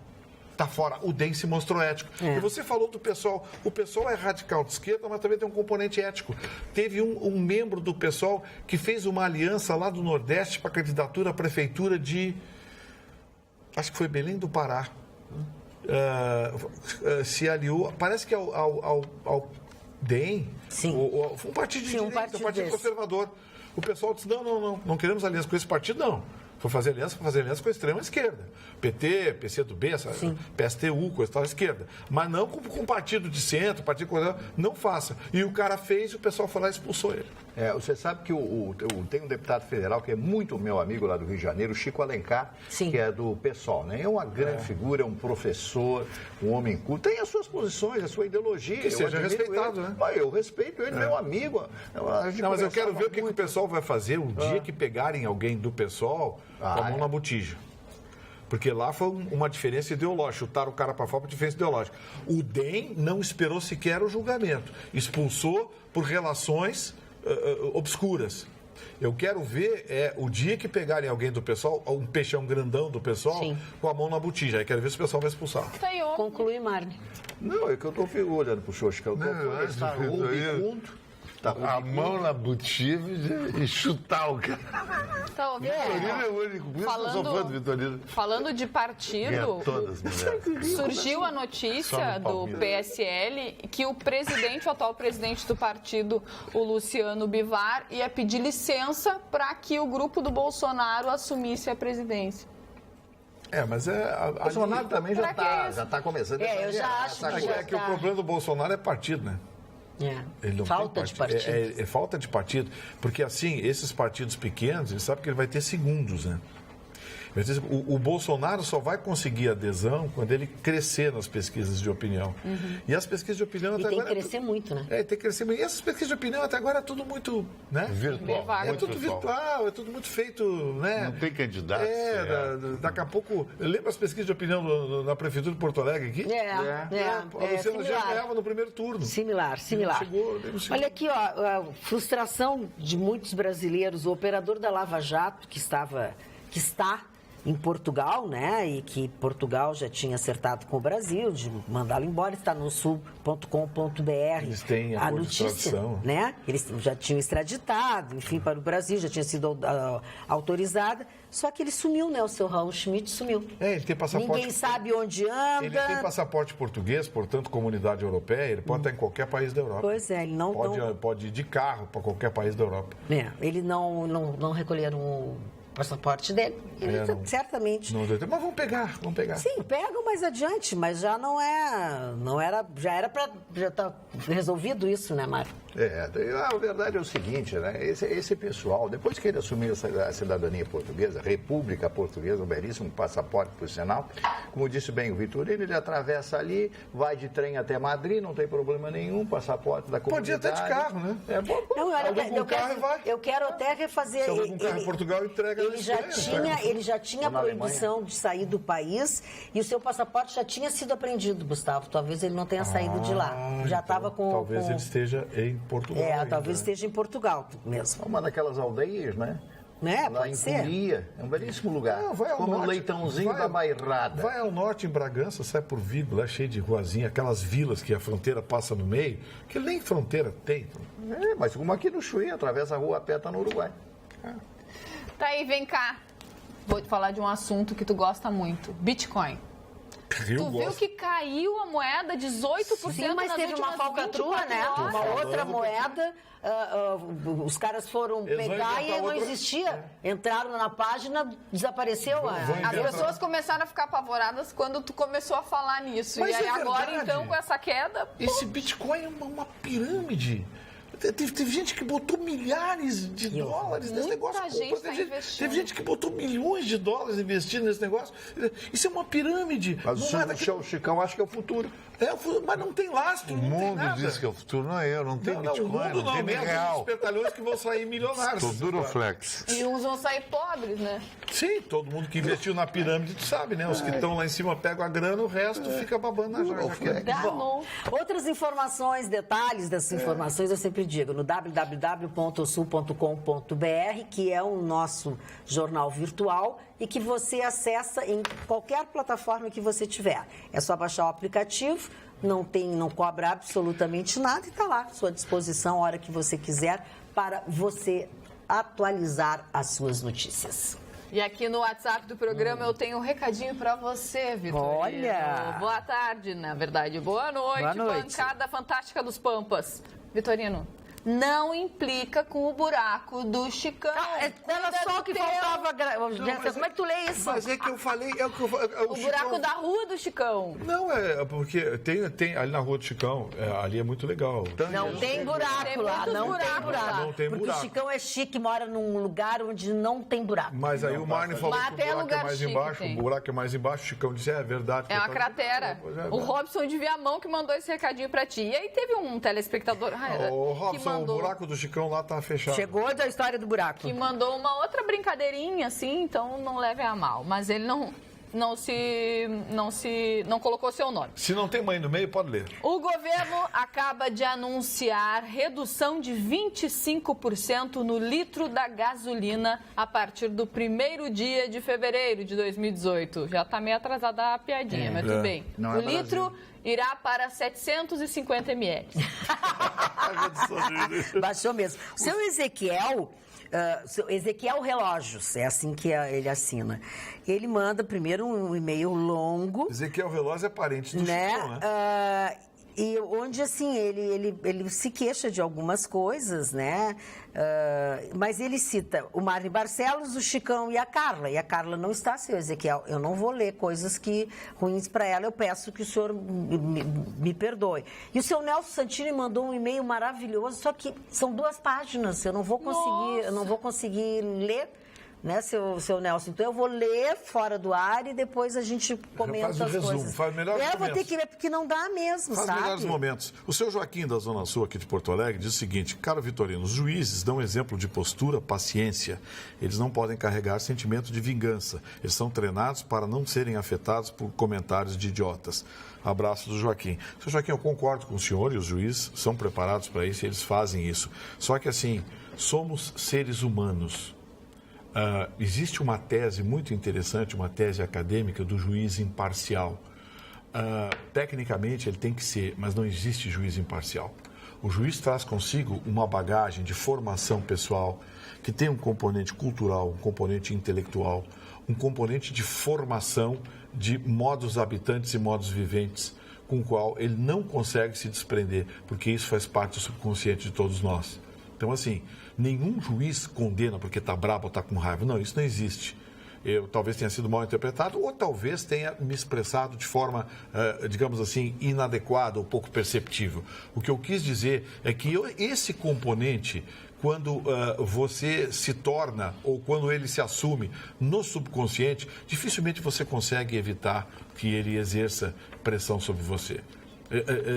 Está fora. O DEM se mostrou ético. E você falou do PSOL. O PSOL é radical de esquerda, mas também tem um componente ético. Teve um membro do PSOL que fez uma aliança lá do Nordeste para a candidatura à prefeitura de... Acho que foi Belém do Pará. Se aliou, parece que ao DEM. Sim. Foi um partido de direita, um partido conservador. O pessoal disse, não queremos aliança com esse partido, não. Foi fazer aliança com a extrema esquerda. PT, PCdoB, PSTU, coisa tal, esquerda. Mas não com partido de centro, partido não faça. E o cara fez e o pessoal foi lá e expulsou ele. Você sabe que tem um deputado federal que é muito meu amigo lá do Rio de Janeiro, o Chico Alencar, que é do PSOL, né? É uma grande figura, é um professor, um homem culto, tem as suas posições, a sua ideologia. Que seja respeitado, né? Mas eu respeito ele, meu amigo. Mas eu quero ver o que o pessoal vai fazer o dia que pegarem alguém do PSOL com a mão na botija. Porque lá foi uma diferença ideológica, chutaram o cara para fora por diferença ideológica. O DEM não esperou sequer o julgamento, expulsou por relações obscuras. Eu quero ver o dia que pegarem alguém do pessoal, um peixão grandão do pessoal, com a mão na botija. Aí quero ver se o pessoal vai expulsar. Conclui, Marne. Não, é que eu estou olhando para o Xoxo, que eu estou rubicundo. A mão na botija e chutar o cara. Então, Vitorino é o único. Por isso eu sou fã do Vitorino. Falando de partido, surgiu a notícia do PSL que o atual presidente do partido, o Luciano Bivar, ia pedir licença para que o grupo do Bolsonaro assumisse a presidência. Mas o Bolsonaro também já está começando. Eu já acho que o problema do Bolsonaro é partido, né? Ele não falta de partido. É falta de partido. Porque, assim, esses partidos pequenos, ele sabe que ele vai ter segundos, né? O Bolsonaro só vai conseguir adesão quando ele crescer nas pesquisas de opinião. E as pesquisas de opinião até agora... tem que crescer muito, né? Tem que crescer muito. E essas pesquisas de opinião até agora é tudo muito... né? Virtual. É tudo virtual, é tudo muito feito, né? Não tem candidato. Daqui a pouco... Lembra as pesquisas de opinião na Prefeitura de Porto Alegre aqui? A Luciana já ganhava no primeiro turno. Similar. Chegou. Olha aqui, a frustração de muitos brasileiros. O operador da Lava Jato, que está em Portugal, né, e que Portugal já tinha acertado com o Brasil de mandá-lo embora, está no sul.com.br. Eles têm a notícia, de extradição, né? Eles já tinham extraditado, enfim, para o Brasil, já tinha sido autorizada, só que ele sumiu, né, o seu Raul Schmidt sumiu. Ele tem passaporte... Ninguém sabe onde anda. Ele tem passaporte português, portanto, comunidade europeia, ele pode estar em qualquer país da Europa. Pois é, ele não... Pode ir de carro para qualquer país da Europa. Ele não recolheram o passaporte dele. Certamente. Não deu tempo, mas vamos pegar. Sim, pegam mais adiante, mas já já era para estar resolvido isso, né, Mário? A verdade é o seguinte, né? Esse pessoal, depois que ele assumiu a cidadania portuguesa, República Portuguesa, um belíssimo passaporte, por sinal, como disse bem o Vitorino, ele atravessa ali, vai de trem até Madrid, não tem problema nenhum, passaporte da comunidade. Pode ir até de carro, né? Eu quero até refazer... Se algum carro em Portugal entrega... Ele já tinha proibição de sair do país e o seu passaporte já tinha sido apreendido, Gustavo. Talvez ele não tenha saído de lá. Já estava com... Talvez ele esteja em Portugal. Talvez esteja em Portugal mesmo. Uma daquelas aldeias, né? Lá pode em ser. Curia. É um belíssimo lugar. Como um leitãozinho da bairrada. Vai ao norte, em Bragança, sai por Vigo, lá cheio de ruazinha, aquelas vilas que a fronteira passa no meio, que nem fronteira tem. Mas como aqui no Chuí, atravessa a rua a pé, tá no Uruguai. Tá aí, vem cá. Vou te falar de um assunto que tu gosta muito. Bitcoin. Tu viu que caiu a moeda 18%? Sim, mas teve uma falcatrua, né? Uma outra moeda, os caras foram pegar e não existia. Entraram na página, desapareceu. As pessoas começaram a ficar apavoradas quando tu começou a falar nisso. Mas e aí agora, então, com essa queda... Esse Bitcoin é uma pirâmide. Teve gente que botou milhares de dólares nesse negócio. Teve gente que botou milhões de dólares investindo nesse negócio. Isso é uma pirâmide. Mas o Chicão acha que é o futuro. Mas não tem lastro, o mundo diz que é o futuro, não é eu. Não tem Bitcoin, o mundo não tem nem real. Os espertalhões que vão sair milionários. Tô Duroflex. E uns vão sair pobres, né? Sim, todo mundo que investiu na pirâmide, tu sabe, né? Os que estão lá em cima pegam a grana, o resto fica babando na jarra. Bom, outras informações, detalhes dessas informações, eu sempre digo, no www.sul.com.br, que é o nosso jornal virtual e que você acessa em qualquer plataforma que você tiver. É só baixar o aplicativo, não cobra absolutamente nada e está lá à sua disposição a hora que você quiser para você atualizar as suas notícias. E aqui no WhatsApp do programa eu tenho um recadinho para você, Vitorino. Olha! Boa tarde, na verdade. Boa noite. Boa noite. Bancada fantástica dos Pampas. Vitorino, não implica com o buraco do Chicão. Era só o que faltava. Como é que tu lê isso? Mas é que eu falei... o buraco da rua do Chicão. Não, porque tem ali na rua do Chicão, ali é muito legal. Não tem buraco lá, não tem buraco. Porque o Chicão é chique, mora num lugar onde não tem buraco. Mas aí o Marne falou que o buraco é mais embaixo, o buraco é mais embaixo, o Chicão disse, é verdade. É uma cratera. O Robson de Viamão que mandou esse recadinho pra ti. E aí teve um telespectador... Robson, o buraco do Chicão lá tá fechado. Chegou da história do buraco. Que mandou uma outra brincadeirinha, assim, então não leve a mal. Mas ele não colocou seu nome. Se não tem mãe no meio, pode ler. O governo acaba de anunciar redução de 25% no litro da gasolina a partir do 1º dia de fevereiro de 2018. Já está meio atrasada a piadinha, mas tudo bem. O litro irá para 750 ml. Baixou mesmo. Seu Ezequiel Relógios, é assim que ele assina. Ele manda primeiro um e-mail longo. Ezequiel Relógios é parente do Chicão, né? E onde, assim, ele se queixa de algumas coisas, né? Mas ele cita o Marley Barcelos, o Chicão e a Carla. E a Carla não está, seu Ezequiel. Eu não vou ler coisas ruins para ela. Eu peço que o senhor me perdoe. E o seu Nelson Santini mandou um e-mail maravilhoso, só que são 2 páginas. Eu não vou conseguir ler. Né, seu Nelson? Então eu vou ler fora do ar e depois a gente comenta as coisas. Faz melhores momentos. Eu vou ter que ler porque não dá mesmo, faz sabe? Melhores momentos. O seu Joaquim da Zona Sul aqui de Porto Alegre diz o seguinte: caro Vitorino, os juízes dão exemplo de postura, paciência. Eles não podem carregar sentimento de vingança. Eles são treinados para não serem afetados por comentários de idiotas. Abraço do Joaquim. Seu Joaquim, eu concordo com o senhor e os juízes são preparados para isso e eles fazem isso. Só que assim, somos seres humanos. Existe uma tese muito interessante, uma tese acadêmica do juiz imparcial. Tecnicamente ele tem que ser, mas não existe juiz imparcial. O juiz traz consigo uma bagagem de formação pessoal que tem um componente cultural, um componente intelectual, um componente de formação de modos habitantes e modos viventes com o qual ele não consegue se desprender, porque isso faz parte do subconsciente de todos nós. Então, assim, nenhum juiz condena porque está bravo ou está com raiva. Não, isso não existe. Eu talvez tenha sido mal interpretado ou talvez tenha me expressado de forma, digamos assim, inadequada ou pouco perceptível. O que eu quis dizer é que esse componente, quando você se torna ou quando ele se assume no subconsciente, dificilmente você consegue evitar que ele exerça pressão sobre você.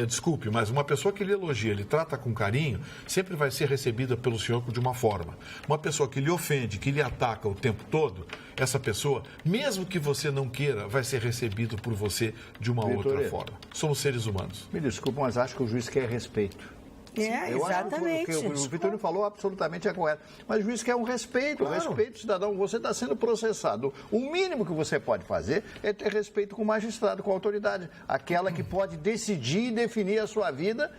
Desculpe, mas uma pessoa que lhe elogia, lhe trata com carinho, sempre vai ser recebida pelo senhor de uma forma. Uma pessoa que lhe ofende, que lhe ataca o tempo todo, essa pessoa, mesmo que você não queira, vai ser recebido por você de uma outra forma. Somos seres humanos. Me desculpe, mas acho que o juiz quer respeito. Exatamente. Eu acho que o Vitorino falou absolutamente é correto. Mas o juiz quer um respeito, claro. Respeito cidadão. Você está sendo processado. O mínimo que você pode fazer é ter respeito com o magistrado, com a autoridade. Aquela que pode decidir e definir a sua vida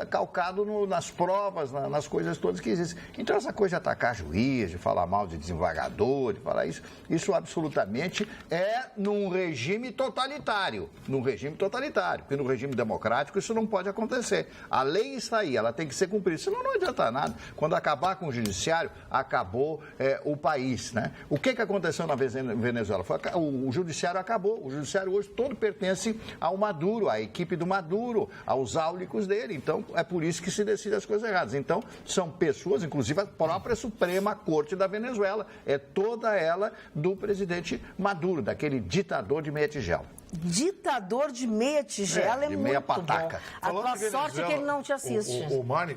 calcado nas provas, nas coisas todas que existem. Então, essa coisa de atacar juiz, de falar mal de desembargador, de falar isso absolutamente é num regime totalitário. Porque no regime democrático isso não pode acontecer. A lei está aí, ela tem que ser cumprida, senão não adianta nada. Quando acabar com o judiciário, acabou o país, né? O que aconteceu na Venezuela? O judiciário acabou. O judiciário hoje todo pertence ao Maduro, à equipe do Maduro, aos áulicos dele. Então, é por isso que se decide as coisas erradas. Então, são pessoas, inclusive a própria Suprema Corte da Venezuela, é toda ela do presidente Maduro, daquele ditador de meia tigela. Ditador de meia tigela é de muito meia pataca. Bom. A tua sorte é que ele não te assiste. O Marley,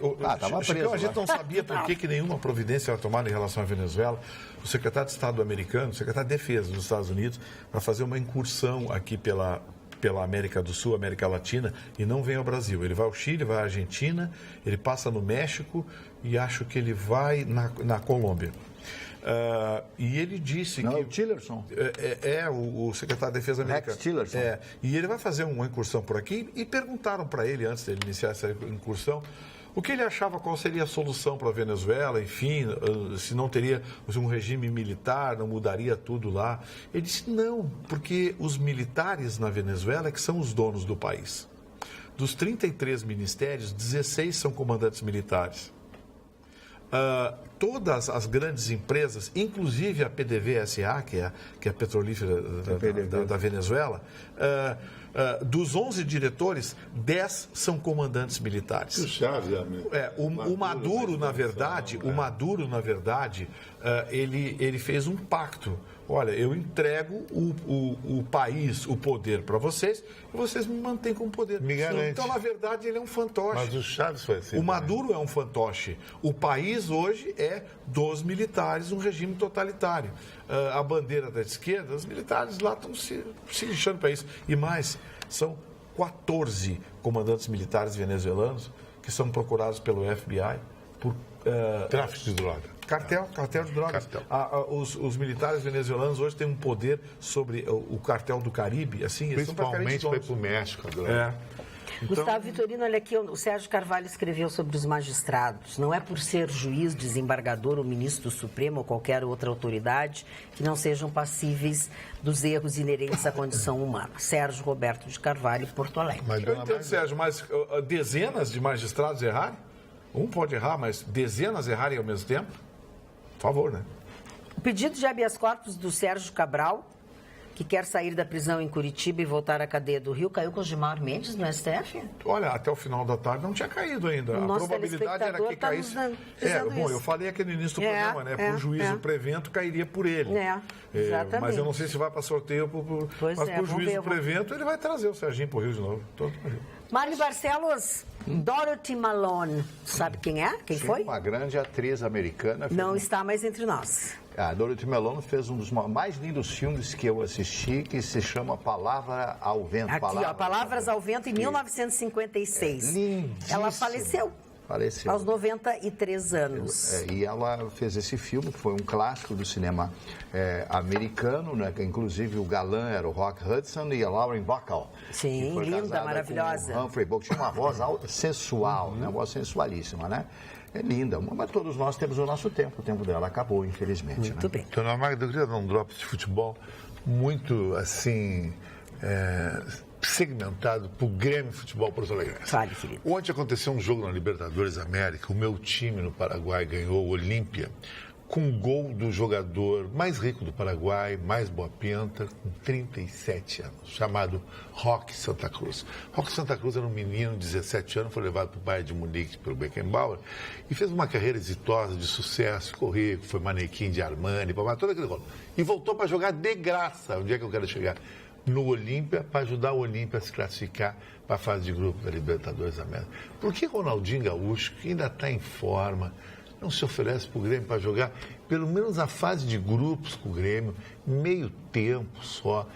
Chicão, a gente não sabia por que nenhuma providência era tomada em relação à Venezuela. O secretário de Estado americano, o secretário de Defesa dos Estados Unidos, vai fazer uma incursão aqui pela América do Sul, América Latina, e não vem ao Brasil. Ele vai ao Chile, vai à Argentina, ele passa no México e acho que ele vai na Colômbia. E ele disse não, que... é o Tillerson? O secretário de Defesa americano. Rex Tillerson. E ele vai fazer uma incursão por aqui e perguntaram para ele, antes de ele iniciar essa incursão, o que ele achava, qual seria a solução para a Venezuela, enfim, se não teria um regime militar, não mudaria tudo lá. Ele disse não, porque os militares na Venezuela é que são os donos do país. Dos 33 ministérios, 16 são comandantes militares. Todas as grandes empresas, inclusive a PDVSA, que é a petrolífera da Venezuela, dos 11 diretores, 10 são comandantes militares. O Maduro, na verdade, ele fez um pacto olha, eu entrego o país, o poder para vocês, e vocês me mantêm com o poder. Me garante. Então, na verdade, ele é um fantoche. Mas o Chaves foi assim. O Maduro é um fantoche. O país hoje é dos militares, um regime totalitário. A bandeira da esquerda, os militares lá estão se lixando para isso. E mais, são 14 comandantes militares venezuelanos que são procurados pelo FBI por tráfico de droga. Cartel de drogas. Os militares venezuelanos hoje têm um poder sobre o cartel do Caribe, assim, principalmente para ir para o México agora. Então... Gustavo Vitorino, olha aqui, o Sérgio Carvalho escreveu sobre os magistrados. Não é por ser juiz, desembargador ou ministro do Supremo ou qualquer outra autoridade que não sejam passíveis dos erros inerentes à condição humana. Sérgio Roberto de Carvalho, Porto Alegre. Eu entendo, Sérgio, mas dezenas de magistrados errarem? Um pode errar, mas dezenas errarem ao mesmo tempo? Por favor, né? O pedido de habeas corpus do Sérgio Cabral, que quer sair da prisão em Curitiba e voltar à cadeia do Rio, caiu com o Gilmar Mendes no STF? Olha, até o final da tarde não tinha caído ainda. A probabilidade era que caísse. Eu falei aqui no início do programa, né? Por juízo prevento, cairia por ele. Exatamente. Mas eu não sei se vai para sorteio. Mas por juízo prevento, ele vai trazer o Serginho para o Rio de novo. Marli Barcelos, Dorothy Malone, sabe quem é? Quem foi? Uma grande atriz americana. Não está mais entre nós. A Dorothy Malone fez um dos mais lindos filmes que eu assisti, que se chama Palavra ao Vento. Aqui, Palavras ao Vento, em 1956. Lindíssimo. Ela faleceu. Aos 93 anos. E ela fez esse filme, que foi um clássico do cinema americano, né? Que inclusive o galã era o Rock Hudson e a Lauren Bacall. Sim, linda, maravilhosa. O Humphrey Bogart tinha uma voz sensual, né? Uma voz sensualíssima, né? É linda, mas todos nós temos o nosso tempo. O tempo dela acabou, infelizmente. Muito bem. Dona Magda, eu queria dar um drop de futebol muito, assim, segmentado para o Grêmio Futebol Porto Alegre. Fale, Felipe. Ontem aconteceu um jogo na Libertadores América. O meu time no Paraguai ganhou o Olímpia com um gol do jogador mais rico do Paraguai, mais boa pinta, com 37 anos, chamado Roque Santa Cruz. Roque Santa Cruz era um menino de 17 anos, foi levado para o Bayern de Munique pelo Beckenbauer e fez uma carreira exitosa, de sucesso, ficou rico, foi manequim de Armani, todo aquele rolo. E voltou para jogar de graça. Onde é que eu quero chegar? No Olímpia, para ajudar o Olímpia a se classificar para a fase de grupo da Libertadores América. Por que Ronaldinho Gaúcho, que ainda está em forma, não se oferece para o Grêmio para jogar pelo menos a fase de grupos com o Grêmio, meio tempo só,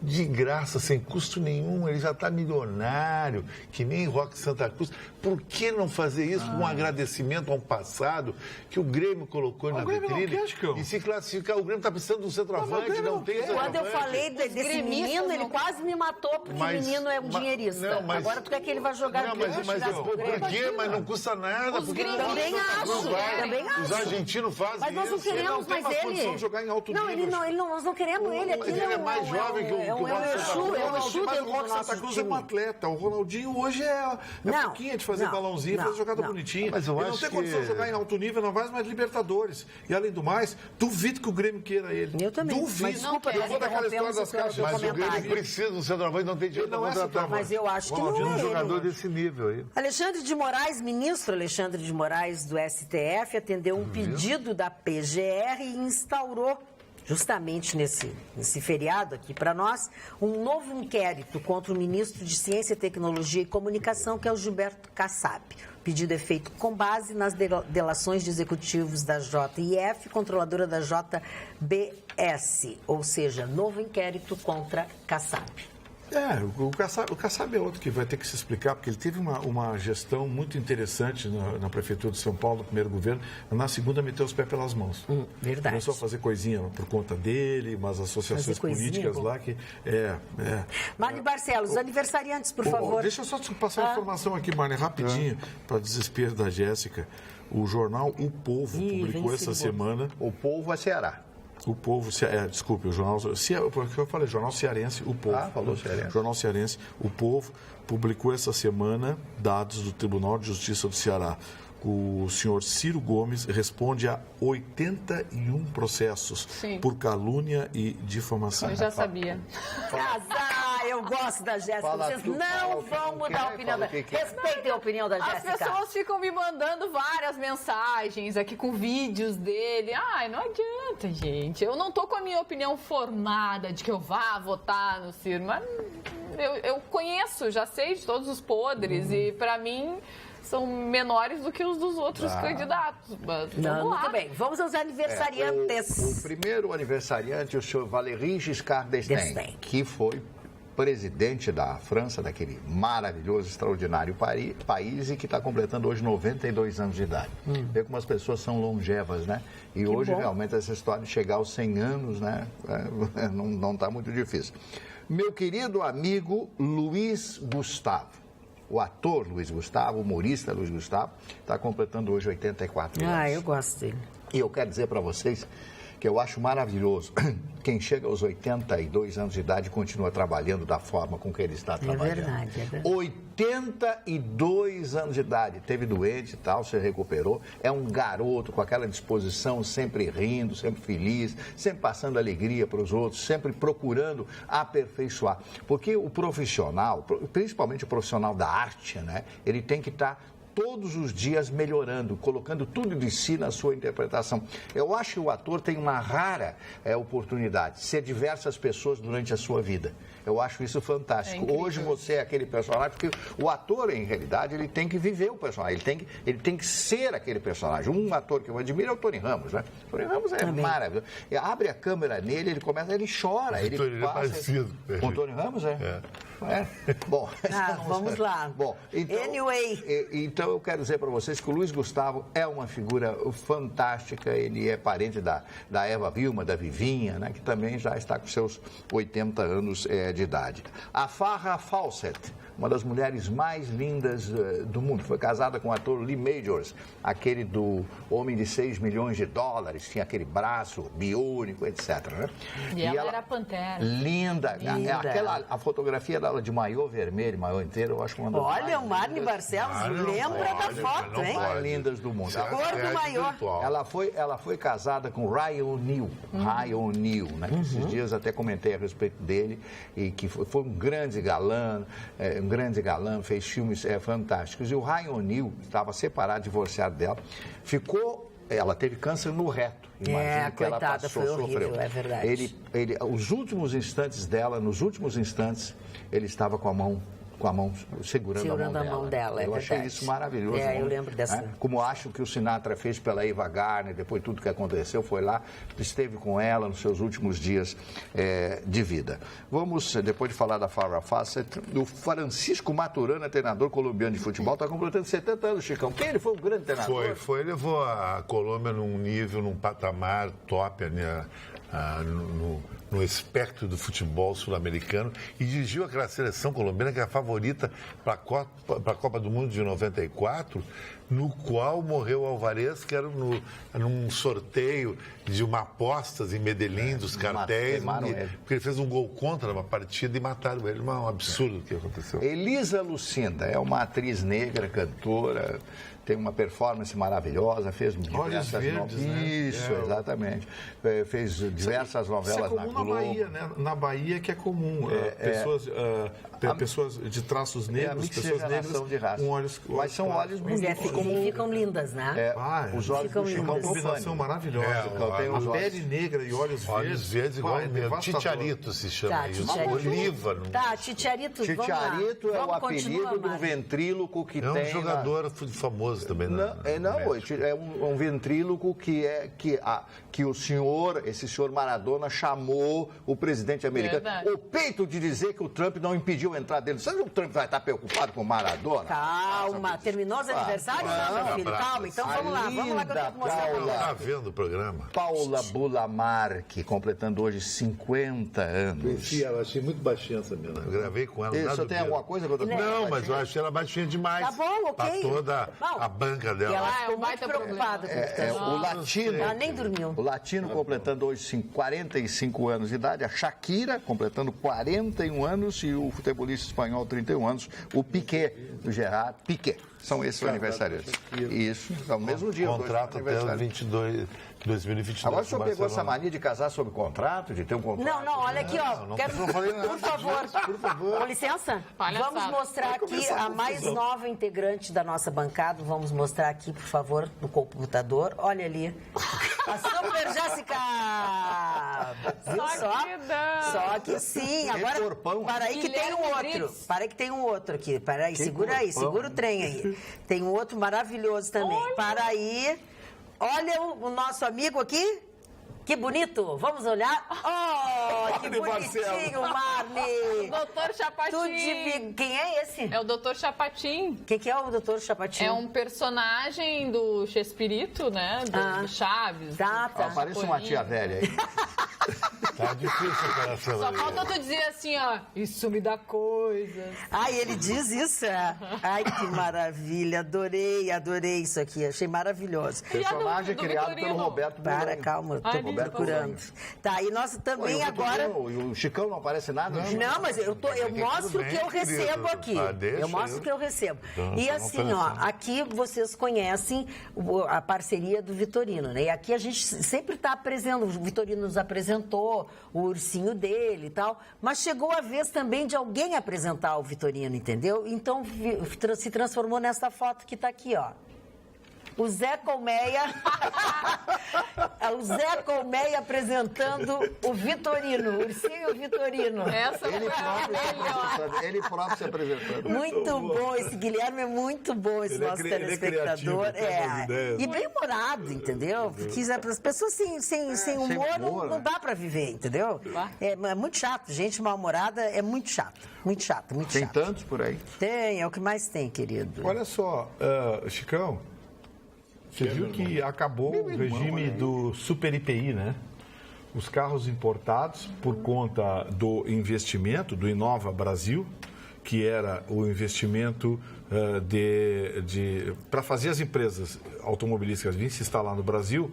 de graça, sem custo nenhum, ele já está milionário, que nem Roque Santa Cruz. Por que não fazer isso com um agradecimento ao passado que o Grêmio colocou na vitrine e se classificar? O Grêmio está precisando de um centroavante, não tem centroavante. Quando eu falei desse menino, ele quase me matou, porque o menino é um dinheirista. Agora tu quer que ele vai jogar no Grêmio? Por quê? Mas não custa nada. Também acho. Os argentinos fazem isso. Mas nós não queremos mais ele. Jogar em alto nível. Nós não queremos ele. Ele é mais jovem que o o Roque Santa Cruz é um atleta. O Ronaldinho hoje é pouquinho de fazer balãozinho, fazer jogada bonitinha. Mas eu ele não tem condição de jogar em alto nível, não vai mais Libertadores. E além do mais, duvido que o Grêmio queira ele. Eu também. Duvido. Desculpa, eu vou daquela história das caixas. Mas o Grêmio precisa do centroavante, não tem dinheiro para contratar. Mas eu acho que não é um jogador desse nível aí. Alexandre de Moraes, ministro Alexandre de Moraes do STF, atendeu um pedido da PGR e instaurou, justamente nesse feriado aqui para nós, um novo inquérito contra o ministro de Ciência, Tecnologia e Comunicação, que é o Gilberto Kassab. O pedido é feito com base nas delações de executivos da JIF, controladora da JBS, ou seja, novo inquérito contra Kassab. O Kassab é outro que vai ter que se explicar, porque ele teve uma gestão muito interessante na Prefeitura de São Paulo, no primeiro governo, na segunda meteu os pés pelas mãos. Verdade. Começou a fazer coisinha por conta dele, umas associações políticas lá que... Marli Barcelos, aniversariantes, por favor. Deixa eu só passar uma informação aqui, Marli, rapidinho, para desespero da Jéssica. O jornal O Povo publicou essa semana... O Povo é Ceará. O Povo, desculpe, o jornal, porque eu falei, jornal cearense, O Povo. Falou cearense. Jornal cearense, O Povo, publicou essa semana dados do Tribunal de Justiça do Ceará. O senhor Ciro Gomes responde a 81 processos por calúnia e difamação. Eu já sabia. eu gosto da Jéssica. Vocês não vão mudar a opinião da Jéssica. Respeitem a opinião da Jéssica. As pessoas ficam me mandando várias mensagens aqui com vídeos dele. Ai, não adianta, gente. Eu não tô com a minha opinião formada de que eu vá votar no Ciro, mas eu conheço, já sei de todos os podres e pra mim são menores do que os dos outros candidatos. Mas muito bem. Vamos aos aniversariantes. O primeiro aniversariante, o senhor Valéry Giscard d'Estaing, que foi presidente da França, daquele maravilhoso, extraordinário país, e que está completando hoje 92 anos de idade. Vê como as pessoas são longevas, né? E hoje, realmente, essa história de chegar aos 100 anos, né? Não está muito difícil. Meu querido amigo Luiz Gustavo. O ator Luiz Gustavo, o humorista Luiz Gustavo, está completando hoje 84 anos. Eu gosto dele. E eu quero dizer para vocês que eu acho maravilhoso quem chega aos 82 anos de idade e continua trabalhando da forma com que ele está trabalhando. É verdade. 82 anos de idade, teve doente e tal, se recuperou, é um garoto com aquela disposição, sempre rindo, sempre feliz, sempre passando alegria para os outros, sempre procurando aperfeiçoar. Porque o profissional, principalmente o profissional da arte, né, ele tem que estar todos os dias melhorando, colocando tudo de si na sua interpretação. Eu acho que o ator tem uma rara oportunidade de ser diversas pessoas durante a sua vida. Eu acho isso fantástico. Hoje você é aquele personagem, porque o ator, em realidade, ele tem que viver o personagem, ele tem que ser aquele personagem. Um ator que eu admiro é o Tony Ramos, né? O Tony Ramos é maravilhoso. Abre a câmera nele, ele chora, ele passa... parecido. Com o Tony Ramos, Bom, vamos lá. Bom, então eu quero dizer para vocês que o Luiz Gustavo é uma figura fantástica, ele é parente da Eva Vilma, da Vivinha, né, que também já está com seus 80 anos de idade. A Farrah Fawcett, uma das mulheres mais lindas do mundo, foi casada com o ator Lee Majors, aquele do Homem de 6 milhões de dólares, tinha aquele braço biônico, etc. Né? E ela era pantera. Linda. A fotografia dela de maiô vermelho, maiô inteiro, eu acho uma das Olha, o Marne Barcelos lembra da foto, hein? Mais lindas do mundo. A cor do maiô. Ela foi casada com Ryan O'Neal, né? Esses dias até comentei a respeito dele, e que foi um grande galã, fez filmes fantásticos. E o Ryan O'Neal estava separado, divorciado dela, ela teve câncer no reto. Imagina que coitada, ela passou, foi horrível, sofreu. É verdade. Os últimos instantes dela, ele estava com a mão segurando a mão dela. Eu achei isso maravilhoso. Eu lembro dessa. Como acho que o Sinatra fez pela Ava Gardner, depois de tudo que aconteceu, foi lá, esteve com ela nos seus últimos dias de vida. Vamos, depois de falar da Farrah Fawcett, o Francisco Maturana, treinador colombiano de futebol, está completando 70 anos, Chicão. Ele foi um grande treinador. Foi, levou a Colômbia num patamar top, né? No espectro do futebol sul-americano e dirigiu aquela seleção colombiana que é a favorita para a Copa do Mundo de 94, no qual morreu Alvarez, que era num sorteio de uma apostas em Medellín dos cartéis, porque ele fez um gol contra uma partida e mataram ele. Um absurdo o que aconteceu. Elisa Lucinda é uma atriz negra, cantora, tem uma performance maravilhosa, fez Olhos Verdes, né? Isso, exatamente. Fez diversas novelas na Globo. Isso é comum na Bahia, né? Na Bahia que é comum. Pessoas de traços negros, pessoas negras de raça. Com olhos... Mas são olhos bonitos. Ficam lindas, né? Os olhos ficam lindas. Uma combinação maravilhosa. A pele negra e olhos verdes. Olhos verdes igual mesmo. Chicharito se chama isso. Oliva. Chicharito. Chicharito é o apelido do ventríloco que tem... É um jogador famoso também, né? É um ventríloco que esse senhor Maradona chamou o presidente americano. Verdade. O peito de dizer que o Trump não impediu a entrada dele. Sabe que o Trump vai estar preocupado com o Maradona? Calma, terminou os aniversários? Não, meu filho, calma. Então vamos lá que eu tenho que mostrar. Tá vendo o programa? Paula Bulamarque, completando hoje 50 anos. Conheci ela, achei muito baixinha essa menina. Eu gravei com ela. Você tem alguma coisa que eu tô falando? Não, mas eu achei ela baixinha demais. Tá bom, ok. Pra toda a banca dela. E ela ficou muito preocupada com o latino. Ela nem dormiu. O latino completando hoje 45 anos de idade, a Shakira completando 41 anos e o futebolista espanhol 31 anos, o Piqué, o Gerard Piqué. São esses os aniversariantes. Isso, é o mesmo dia. Contrato até 2022. Agora o senhor pegou essa mania de casar sob contrato, de ter um contrato? Não, olha aqui, ó. Não falei nada. Por favor. Com licença. Palhaçada. Vamos mostrar aqui a mais nova integrante da nossa bancada. Vamos mostrar aqui, por favor, no computador. Olha ali. A Super Jéssica! Viu só? Só que sim. Agora, para aí que tem um outro. Para aí que tem um outro aqui. Para aí, segura aí. Segura o trem aí. Tem um outro maravilhoso também. Para aí. Olha o nosso amigo aqui. Que bonito. Vamos olhar. Oh, que bonitinho, Marli. Doutor Chapatin. Quem é esse? É o Doutor Chapatin. O que é o Doutor Chapatin? É um personagem do Chespirito, né? Do Chaves. Tá. Parece uma tia velha aí. Tá difícil a operação. Só falta tu dizer assim, ó, isso me dá coisas. Ai, ele diz isso? Ai, que maravilha. Adorei isso aqui. Achei maravilhoso. Personagem do criado Vitorino. pelo Roberto Para, Bolani. calma. Ai, Tô Roberto procurando. Tá, e nós também agora... E o Chicão não aparece nada? Não, mas eu mostro o que eu querido. recebo aqui. Deixa Eu mostro o que eu recebo. Então, E assim, ó, aqui vocês conhecem a parceria do Vitorino, né? E aqui a gente sempre está apresentando, o Vitorino nos apresentou, o ursinho dele e tal, mas chegou a vez também de alguém apresentar o Vitorino, entendeu? Então se transformou nessa foto que está aqui, ó. O Zé Colmeia, apresentando o Vitorino, o ursinho Vitorino. Essa foi a melhor. Ele próprio se apresentando. Muito bom, esse Guilherme é muito bom, esse nosso telespectador. E bem humorado, entendeu? Porque as pessoas sem humor não dá pra viver, entendeu? É muito chato, gente mal-humorada é muito chato. Muito chato. Tem tantos por aí? Tem, é o que mais tem, querido. Olha só, Chicão, você viu que acabou o regime do Super IPI, né? Os carros importados, por conta do investimento do Inova Brasil, que era o investimento para fazer as empresas automobilísticas virem se instalar no Brasil,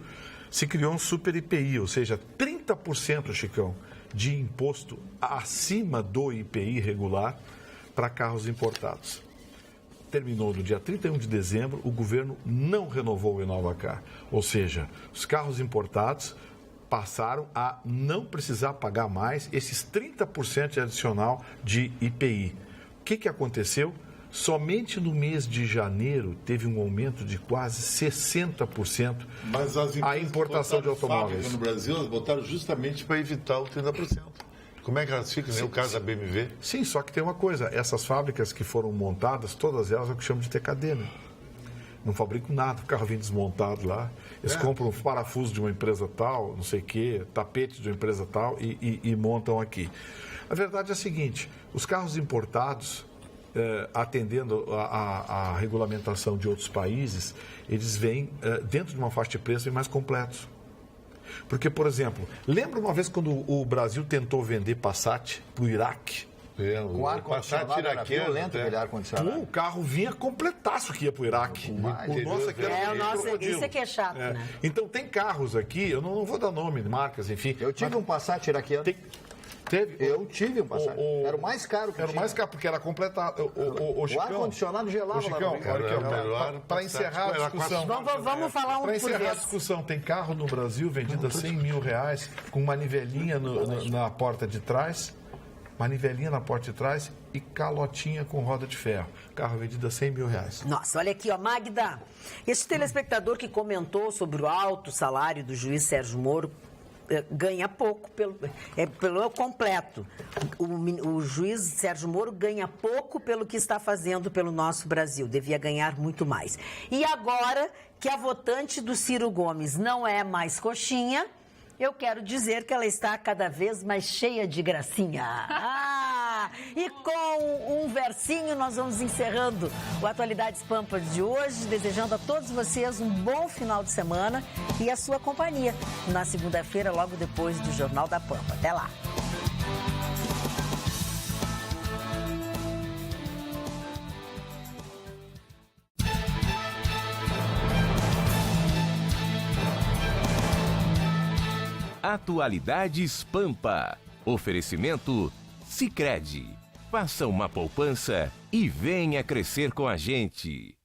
se criou um Super IPI, ou seja, 30%, Chicão, de imposto acima do IPI regular para carros importados. Terminou no dia 31 de dezembro, o governo não renovou o InovaCar. Ou seja, os carros importados passaram a não precisar pagar mais esses 30% adicional de IPI. O que aconteceu? Somente no mês de janeiro teve um aumento de quase 60% Mas as a importação de automóveis. No Brasil, elas botaram justamente para evitar o 30%. Como é que elas ficam? Nem o caso da BMW? Sim, só que tem uma coisa, essas fábricas que foram montadas, todas elas é o que chamam de TKD, né? Não fabricam nada, o carro vem desmontado lá. Eles compram um parafuso de uma empresa tal, não sei o quê, tapete de uma empresa tal e montam aqui. A verdade é a seguinte, os carros importados, atendendo a regulamentação de outros países, eles vêm dentro de uma faixa de preço mais completos. Porque, por exemplo, lembra uma vez quando o Brasil tentou vender Passat para o Iraque? O ar-condicionado era violento, aquele ar-condicionado. O carro vinha completaço que ia para o Iraque. O nosso aqui era isso aqui é chato, né? Então, tem carros aqui, eu não vou dar nome de marcas, enfim. Eu tive um Passat iraquiano. Teve? Eu tive um Passat. Era o mais caro que Era o mais caro, porque era completado. O ar-condicionado gelava lá. Para encerrar a discussão. Vamos falar um por vez. Para encerrar a discussão, tem carro no Brasil vendido a R$100 mil, com manivelinha na porta de trás, e calotinha com roda de ferro. Carro vendido a R$100 mil. Nossa, olha aqui, ó, Magda. Esse telespectador que comentou sobre o alto salário do juiz Sérgio Moro ganha pouco pelo completo. O juiz Sérgio Moro ganha pouco pelo que está fazendo pelo nosso Brasil. Devia ganhar muito mais. E agora que a votante do Ciro Gomes não é mais coxinha, eu quero dizer que ela está cada vez mais cheia de gracinha. E com um versinho nós vamos encerrando o Atualidades Pampa de hoje, desejando a todos vocês um bom final de semana e a sua companhia na segunda-feira, logo depois do Jornal da Pampa. Até lá! Atualidades Pampa. Oferecimento Sicredi. Faça uma poupança e venha crescer com a gente.